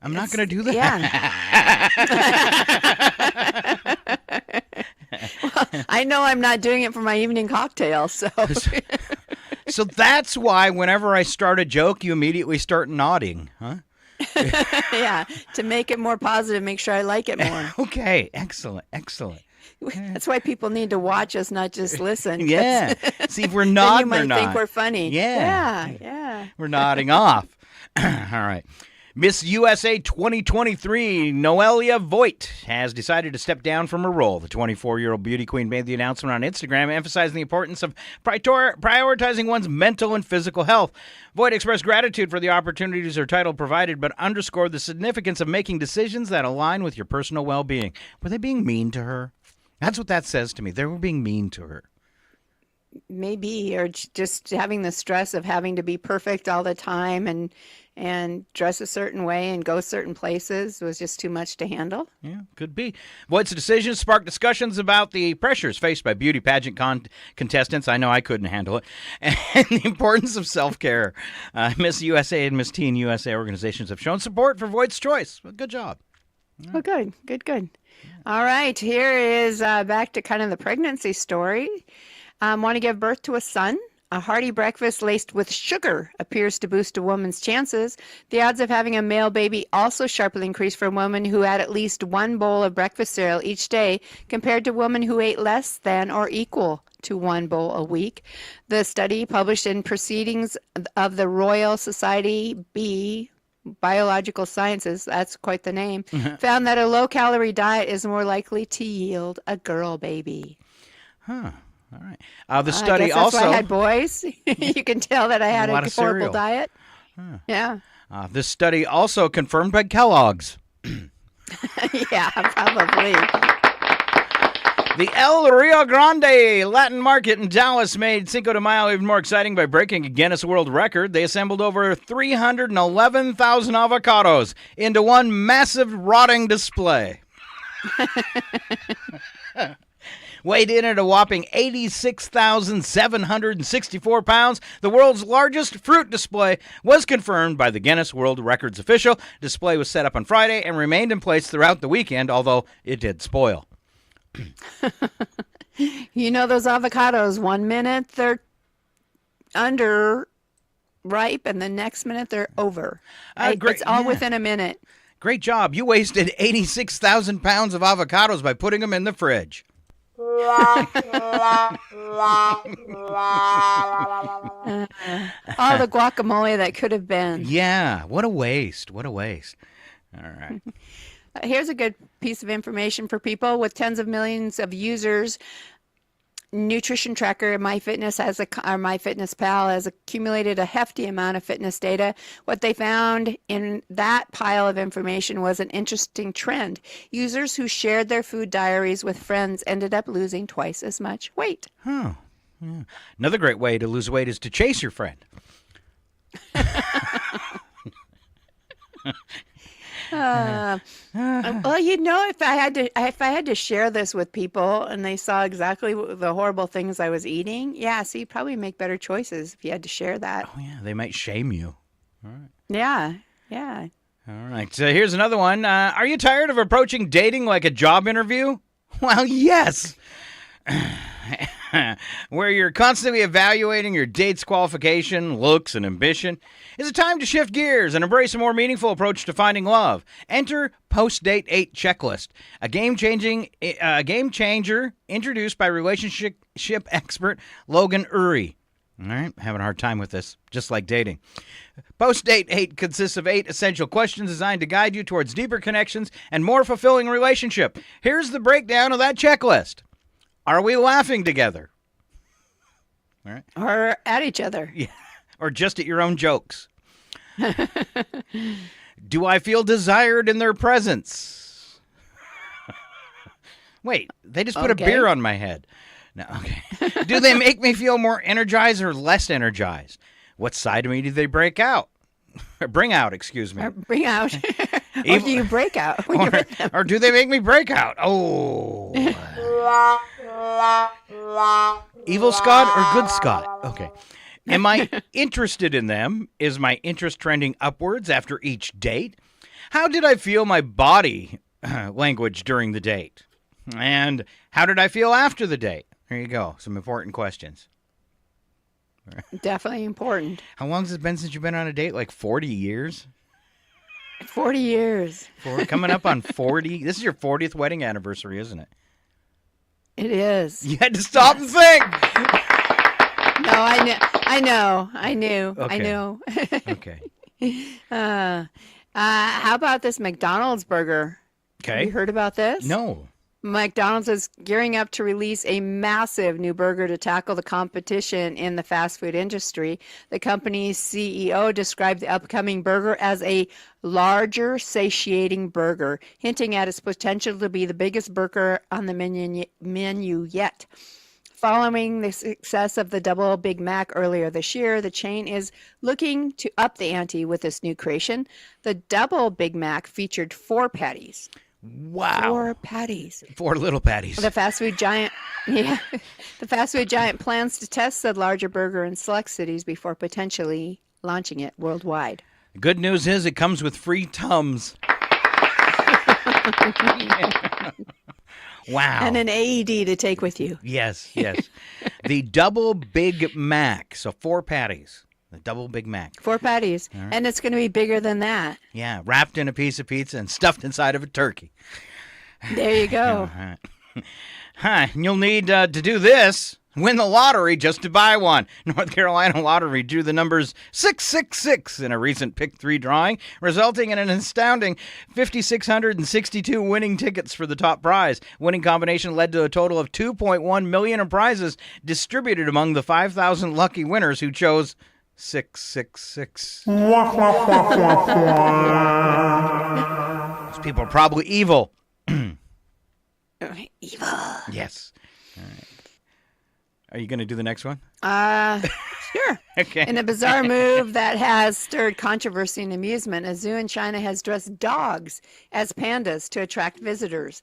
G: I'm not going to do that.
H: Yeah. Well, I know I'm not doing it for my evening cocktail, so.
G: So that's why whenever I start a joke, you immediately start nodding, huh?
H: Yeah, to make it more positive, make sure I like it more.
G: Okay, excellent.
H: That's why people need to watch us, not just listen.
G: Yeah. See, if we're nodding,
H: then you might think we're funny. Yeah.
G: We're nodding off. All right. Miss USA 2023, Noelia Voigt, has decided to step down from her role. The 24-year-old beauty queen made the announcement on Instagram, emphasizing the importance of prioritizing one's mental and physical health. Voigt expressed gratitude for the opportunities her title provided, but underscored the significance of making decisions that align with your personal well-being. Were they being mean to her? That's what that says to me. They were being mean to her.
H: Maybe, or just having the stress of having to be perfect all the time and dress a certain way and go certain places was just too much to handle.
G: Yeah, could be. Voigt's decision sparked discussions about the pressures faced by beauty pageant contestants. I know I couldn't handle it. And the importance of self-care. Miss USA and Miss Teen USA organizations have shown support for Voigt's choice. Well, good job.
H: Oh, good. Yeah. All right, here is back to kind of the pregnancy story. Want to give birth to a son? A hearty breakfast laced with sugar appears to boost a woman's chances. The odds of having a male baby also sharply increased for a woman who had at least one bowl of breakfast cereal each day compared to a woman who ate less than or equal to one bowl a week. The study, published in Proceedings of the Royal Society B Biological Sciences, that's quite the name, found that a low-calorie diet is more likely to yield a girl baby.
G: Huh. All right. The study
H: I guess that's
G: also.
H: why I had boys. You can tell that I had a
G: lot of
H: horrible
G: cereal.
H: diet.
G: Huh.
H: Yeah.
G: This study also confirmed by Kellogg's.
H: Yeah, probably.
G: The El Rio Grande Latin Market in Dallas made Cinco de Mayo even more exciting by breaking a Guinness World Record. They assembled over 311,000 avocados into one massive rotting display. Weighed in at a whopping 86,764 pounds, the world's largest fruit display was confirmed by the Guinness World Records official. Display was set up on Friday and remained in place throughout the weekend, although it did spoil.
H: You know those avocados, 1 minute they're under ripe and the next minute they're over. It's all within a minute.
G: Great job. You wasted 86,000 pounds of avocados by putting them in the fridge.
H: All the guacamole that could have been.
G: Yeah, what a waste. What a waste. All right.
H: Here's a good piece of information for people with tens of millions of users. Nutrition tracker MyFitnessPal has accumulated a hefty amount of fitness data. What they found in that pile of information was an interesting trend. Users who shared their food diaries with friends ended up losing twice as much weight.
G: Huh. Yeah. Another great way to lose weight is to chase your friend.
H: Well, you know, if I had to share this with people and they saw exactly the horrible things I was eating, yeah, so you'd probably make better choices if you had to share that.
G: Oh, yeah, they might shame you. All right.
H: Yeah.
G: All right, so here's another one. Are you tired of approaching dating like a job interview? Well, yes. Where you're constantly evaluating your date's qualification, looks, and ambition. Is it time to shift gears and embrace a more meaningful approach to finding love? Enter Post-Date 8 Checklist, a game changer introduced by relationship expert Logan Uri. All right, having a hard time with this, just like dating. Post-Date 8 consists of 8 essential questions designed to guide you towards deeper connections and more fulfilling relationship. Here's the breakdown of that checklist. Are we laughing together? All right.
H: Or at each other.
G: Yeah. Or just at your own jokes. Do I feel desired in their presence? Wait, they just put a beer on my head. No, okay. Do they make me feel more energized or less energized? What side of me do they break out? Bring out, excuse me.
H: Or bring out. Or do you break out?
G: Or do they make me break out? Oh. Evil Scott or good Scott? Okay. Am I interested in them? Is my interest trending upwards after each date? How did I feel my body language during the date? And how did I feel after the date? There you go. Some important questions.
H: Definitely important.
G: How long has it been since you've been on a date? Like 40 years?
H: 40 years.
G: Coming up on 40. This is your 40th wedding anniversary, isn't it?
H: It is.
G: You had to stop and think.
H: No, I knew.
G: Okay.
H: How about this McDonald's burger?
G: Okay.
H: Have you heard about this?
G: No.
H: McDonald's is gearing up to release a massive new burger to tackle the competition in the fast food industry. The company's CEO described the upcoming burger as a larger, satiating burger, hinting at its potential to be the biggest burger on the menu yet. Following the success of the Double Big Mac earlier this year, the chain is looking to up the ante with this new creation. The Double Big Mac featured 4 patties.
G: Wow.
H: 4 patties.
G: 4 little patties.
H: The fast food giant plans to test the larger burger in select cities before potentially launching it worldwide.
G: The good news is it comes with free Tums. Wow.
H: And an AED to take with you.
G: Yes. The double Big Mac. So 4 patties. The double Big Mac.
H: 4 patties.
G: All right.
H: And it's going to be bigger than that.
G: Yeah, wrapped in a piece of pizza and stuffed inside of a turkey.
H: There you go.
G: Huh, you'll need to do this. Win the lottery just to buy one. North Carolina Lottery drew the numbers 666 in a recent Pick 3 drawing, resulting in an astounding 5,662 winning tickets for the top prize. Winning combination led to a total of $2.1 million in prizes distributed among the 5,000 lucky winners who chose 666. These people are probably evil.
H: Evil.
G: Yes. All right. Are you going to do the next one?
H: Sure.
G: Okay.
H: In a bizarre move that has stirred controversy and amusement, a zoo in China has dressed dogs as pandas to attract visitors.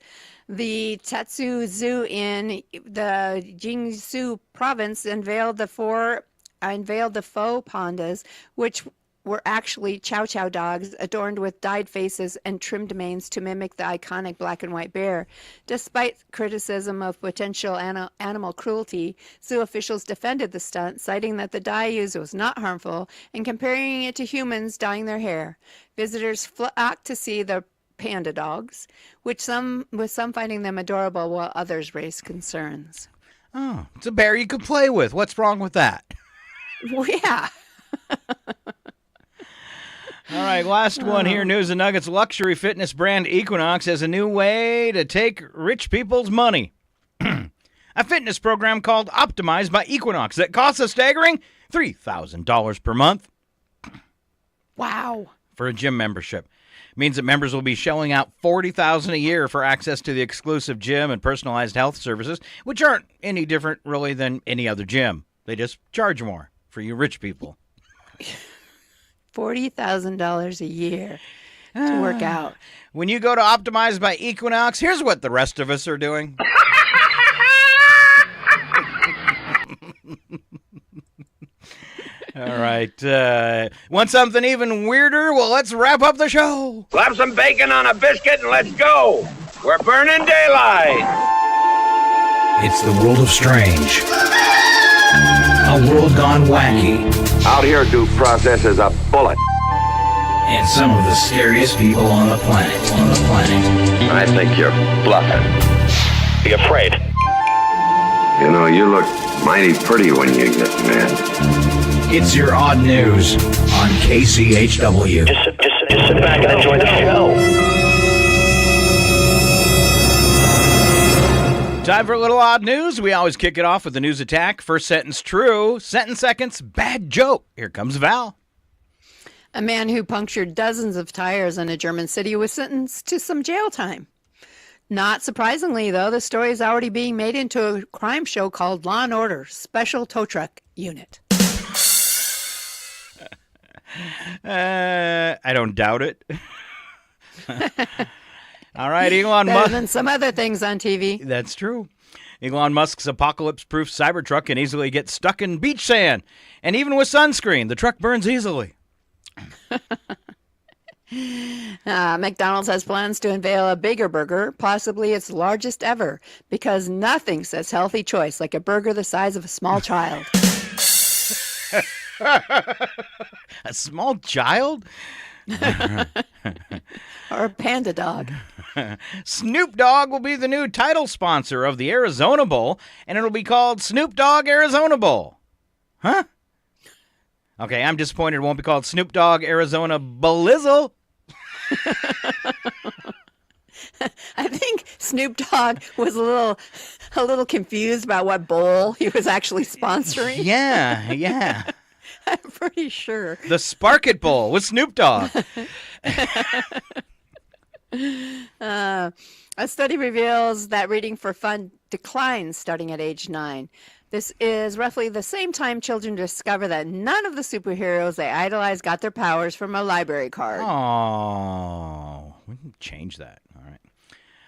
H: The Tatsu Zoo in the Jiangsu province unveiled the faux pandas, which were actually chow chow dogs adorned with dyed faces and trimmed manes to mimic the iconic black and white bear. Despite criticism of potential animal cruelty, zoo officials defended the stunt, citing that the dye used was not harmful and comparing it to humans dyeing their hair. Visitors flocked to see the panda dogs, with some finding them adorable while others raised concerns.
G: Oh, it's a bear you could play with. What's wrong with that?
H: Well, yeah.
G: All right, last one here. News and Nuggets. Luxury fitness brand Equinox has a new way to take rich people's money. A fitness program called Optimized by Equinox that costs a staggering $3,000 per month.
H: Wow.
G: For a gym membership. Means that members will be shelling out $40,000 a year for access to the exclusive gym and personalized health services, which aren't any different really than any other gym. They just charge more for you rich people.
H: $40,000 a year to work out.
G: When you go to Optimized by Equinox, here's what the rest of us are doing. All right. Want something even weirder? Well, let's wrap up the show.
I: Slap some bacon on a biscuit and let's go. We're burning daylight.
B: It's the world of strange. A world gone wacky.
I: Out here, due process is a bullet.
B: And some of the scariest people on the planet.
I: I think you're bluffing. Be afraid.
J: You know, you look mighty pretty when you get mad.
B: It's your odd news on KCHW.
I: Just sit back and enjoy the show.
G: Time for a little odd news. We always kick it off with the news attack. First sentence true. Sentence seconds bad joke. Here comes Val.
H: A man who punctured dozens of tires in a German city was sentenced to some jail time. Not surprisingly, though, the story is already being made into a crime show called Law & Order Special Tow Truck Unit.
G: I don't doubt it. All right, Elon
H: Better
G: Musk.
H: than some other things on TV.
G: That's true. Elon Musk's apocalypse-proof Cybertruck can easily get stuck in beach sand. And even with sunscreen, the truck burns easily.
H: McDonald's has plans to unveil a bigger burger, possibly its largest ever, because nothing says healthy choice like a burger the size of a small child.
G: A small child?
H: Or a panda dog.
G: Snoop Dogg will be the new title sponsor of the Arizona Bowl, and it'll be called Snoop Dogg Arizona Bowl. Huh? Okay, I'm disappointed it won't be called Snoop Dogg Arizona Bolizzle.
H: I think Snoop Dogg was a little confused about what bowl he was actually sponsoring.
G: Yeah.
H: I'm pretty sure.
G: The Spark It Bowl with Snoop Dogg.
H: A study reveals that reading for fun declines starting at age 9. This is roughly the same time children discover that none of the superheroes they idolize got their powers from a library card.
G: Oh, we can change that. All right.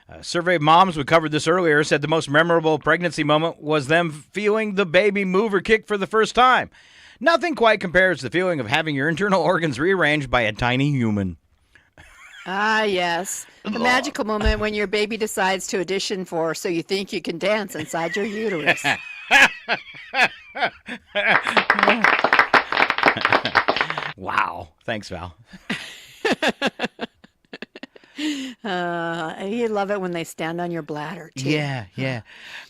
G: A survey of moms, we covered this earlier, said the most memorable pregnancy moment was them feeling the baby move or kick for the first time. Nothing quite compares to the feeling of having your internal organs rearranged by a tiny human.
H: Ah, yes. The magical moment when your baby decides to audition for So You Think You Can Dance Inside Your Uterus.
G: Wow. Thanks, Val.
H: You love it when they stand on your bladder, too.
G: Yeah.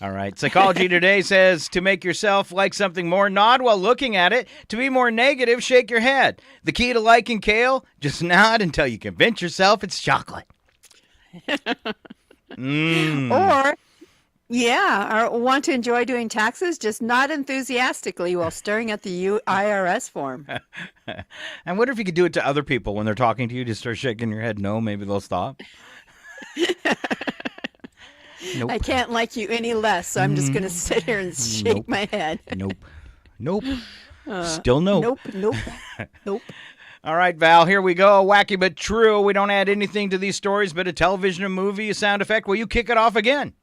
G: All right. Psychology Today says to make yourself like something more, nod while looking at it. To be more negative, shake your head. The key to liking kale, just nod until you convince yourself it's chocolate.
H: Or want to enjoy doing taxes, just nod enthusiastically while staring at the IRS form.
G: And what if you could do it to other people when they're talking to you? Just start shaking your head. No, maybe they'll stop. Nope.
H: I can't like you any less, so I'm just going to sit here and shake my head.
G: Nope. Still no.
H: Nope.
G: All right, Val, here we go. Wacky but true. We don't add anything to these stories, but a television, a movie, a sound effect. Will you kick it off again?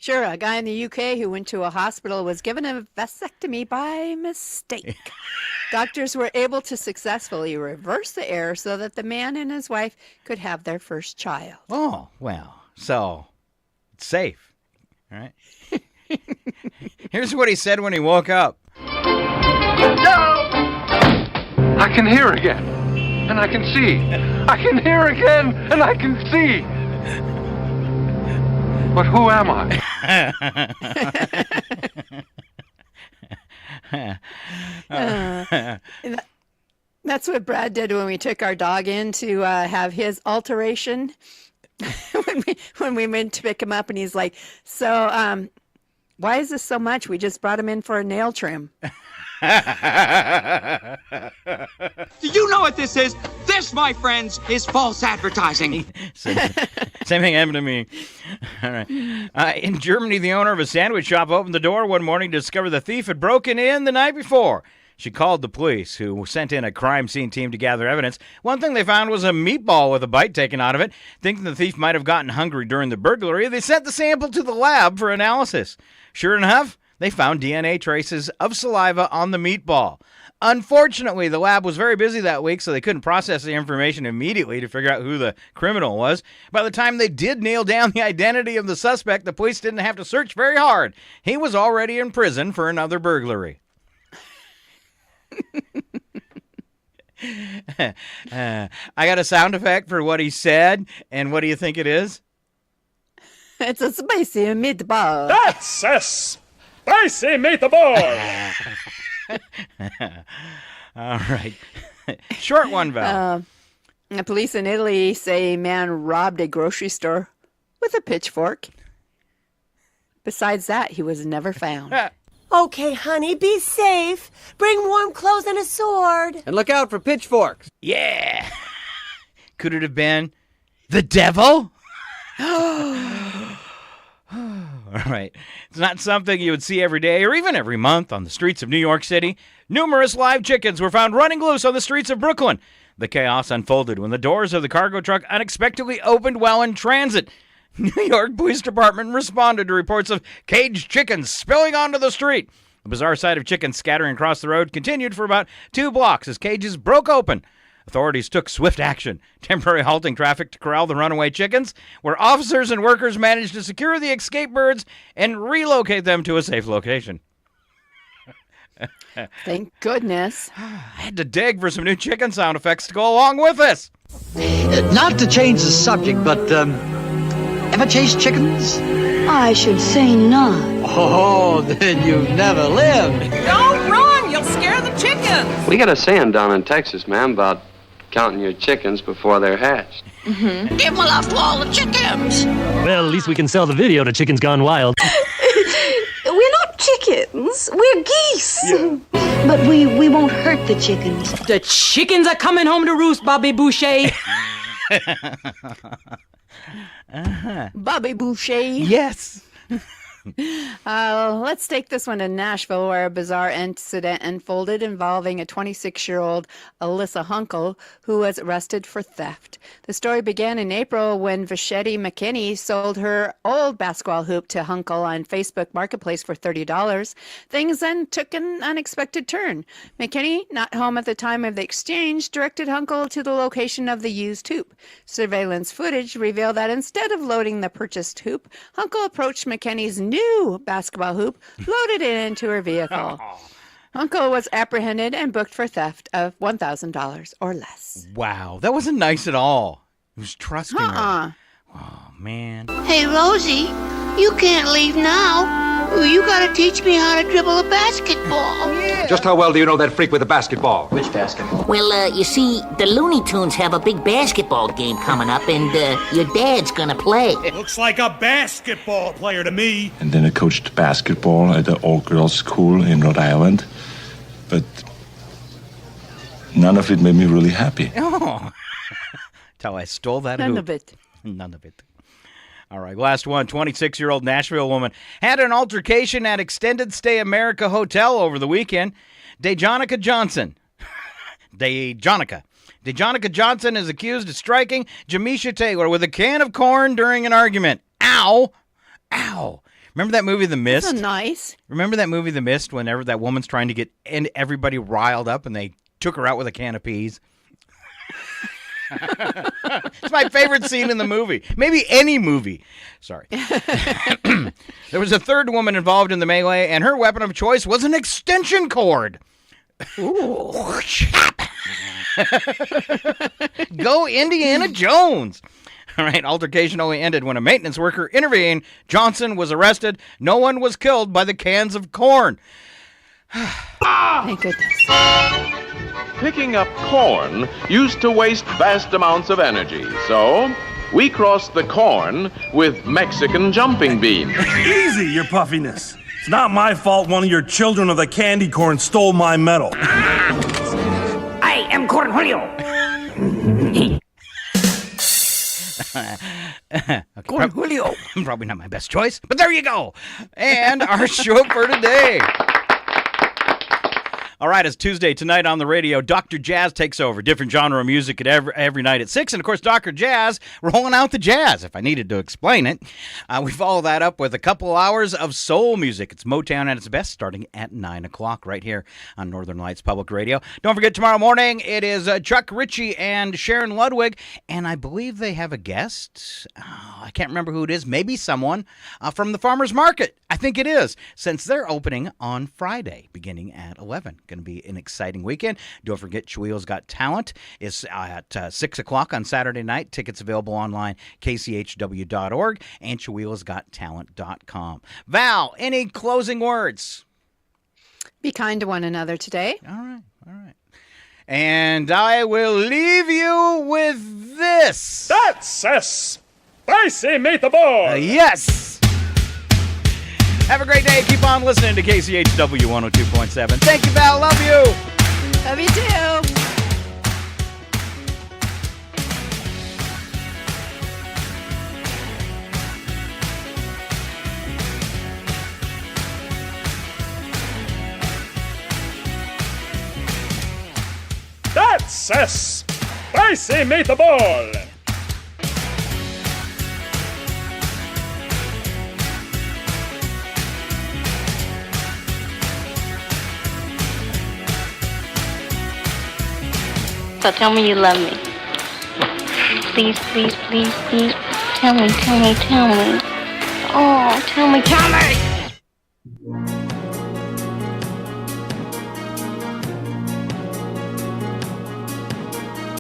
H: Sure. A guy in the UK who went to a hospital was given a vasectomy by mistake. Doctors were able to successfully reverse the error so that the man and his wife could have their first child.
G: Oh, well, so it's safe. All right. Here's what he said when he woke up.
A: I can hear again, and I can see. I can hear again, and I can see. But who am I?
H: That's what Brad did when we took our dog in to have his alteration. when we went to pick him up, and he's like, so why is this so much? We just brought him in for a nail trim.
K: Do you know what this is? This, my friends, is false advertising.
G: Same thing happened to me. All right. In Germany, the owner of a sandwich shop opened the door one morning to discover the thief had broken in the night before. She called the police, who sent in a crime scene team to gather evidence. One thing they found was a meatball with a bite taken out of it. Thinking the thief might have gotten hungry during the burglary, they sent the sample to the lab for analysis. Sure enough, they found DNA traces of saliva on the meatball. Unfortunately, the lab was very busy that week, so they couldn't process the information immediately to figure out who the criminal was. By the time they did nail down the identity of the suspect, the police didn't have to search very hard. He was already in prison for another burglary. I got a sound effect for what he said, and what do you think it is?
H: It's a spicy meatball.
Z: That's a spicy meatball.
G: All right. Short one, Val.
H: The police in Italy say a man robbed a grocery store with a pitchfork. Besides that, he was never found.
L: Okay, honey, be safe. Bring warm clothes and a sword.
K: And look out for pitchforks.
G: Yeah. Could it have been the devil? All right. It's not something you would see every day or even every month on the streets of New York City. Numerous live chickens were found running loose on the streets of Brooklyn. The chaos unfolded when the doors of the cargo truck unexpectedly opened while in transit. New York Police Department responded to reports of caged chickens spilling onto the street. The bizarre sight of chickens scattering across the road continued for about 2 blocks as cages broke open. Authorities took swift action, temporarily halting traffic to corral the runaway chickens, where officers and workers managed to secure the escaped birds and relocate them to a safe location.
H: Thank goodness.
G: I had to dig for some new chicken sound effects to go along with this.
K: Not to change the subject, but ever chased chickens?
L: I should say not.
K: Oh, then you've never lived.
M: Don't run, you'll scare the chickens.
J: We got a saying down in Texas, ma'am, about counting your chickens before they're hatched.
M: Mm-hmm. Give them up to all the chickens.
N: Well, at least we can sell the video to Chickens Gone Wild.
L: We're not chickens. We're geese. Yeah. But we won't hurt the chickens.
M: The chickens are coming home to roost, Bobby Boucher.
H: Bobby Boucher.
G: Yes.
H: Let's take this one to Nashville, where a bizarre incident unfolded involving a 26-year-old Alyssa Hunkel, who was arrested for theft. The story began in April when Vachetti McKinney sold her old basketball hoop to Hunkel on Facebook Marketplace for $30. Things then took an unexpected turn. McKinney, not home at the time of the exchange, directed Hunkel to the location of the used hoop. Surveillance footage revealed that instead of loading the purchased hoop, Hunkel approached McKinney's new basketball hoop, loaded it into her vehicle. Hunkel was apprehended and booked for theft of $1,000 or less.
G: Wow, that wasn't nice at all. He was trusting her. Oh, man.
L: Hey, Rosie, you can't leave now. You gotta teach me how to dribble a basketball.
C: Just how well do you know that freak with the basketball?
D: Which basketball? Well, you see, the Looney Tunes have a big basketball game coming up, and your dad's gonna play.
E: Looks like a basketball player to me.
O: And then I coached basketball at an all-girls school in Rhode Island. But none of it made me really happy.
G: Oh. That's how I stole that hoop.
H: None of it.
G: None of it. All right, last one. 26-year-old Nashville woman had an altercation at Extended Stay America Hotel over the weekend. Dejonica Johnson is accused of striking Jamisha Taylor with a can of corn during an argument. Ow! Ow! Remember that movie, The Mist?
H: That's nice.
G: Remember that movie, The Mist, whenever that woman's trying to get everybody riled up and they took her out with a can of peas? It's my favorite scene in the movie. Maybe any movie. Sorry. There was a third woman involved in the melee, and her weapon of choice was an extension cord. Ooh. Go Indiana Jones. All right, altercation only ended when a maintenance worker intervened. Johnson was arrested. No one was killed by the cans of corn.
H: Thank goodness.
P: Picking up corn used to waste vast amounts of energy, so we crossed the corn with Mexican jumping beans.
E: Easy, your puffiness. It's not my fault one of your children of the candy corn stole my medal.
D: I am Corn Julio.
G: Okay, Corn Julio. Probably not my best choice, but there you go. And our show for today. All right, it's Tuesday tonight on the radio. Dr. Jazz takes over. Different genre of music at every night at 6. And, of course, Dr. Jazz rolling out the jazz, if I needed to explain it. We follow that up with a couple hours of soul music. It's Motown at its best, starting at 9 o'clock right here on Northern Lights Public Radio. Don't forget, tomorrow morning, it is Chuck Ritchie and Sharon Ludwig. And I believe they have a guest. I can't remember who it is. Maybe someone from the Farmers Market. I think it is, since they're opening on Friday, beginning at 11. Going to be an exciting weekend. Don't forget, Chihuahua's Got Talent is at 6 o'clock on Saturday night. Tickets available online, kchw.org and chihuahuasgottalent.com. Val, any closing words?
H: Be kind to one another today.
G: All right. And I will leave you with this.
Z: That's a spicy meatball.
G: Yes. Have a great day. Keep on listening to KCHW 102.7. Thank you, Val. Love you.
H: Love you too.
Z: That's a spicy meatball.
L: So tell me you love me. Please, please, please, please. Tell me. Oh, tell me.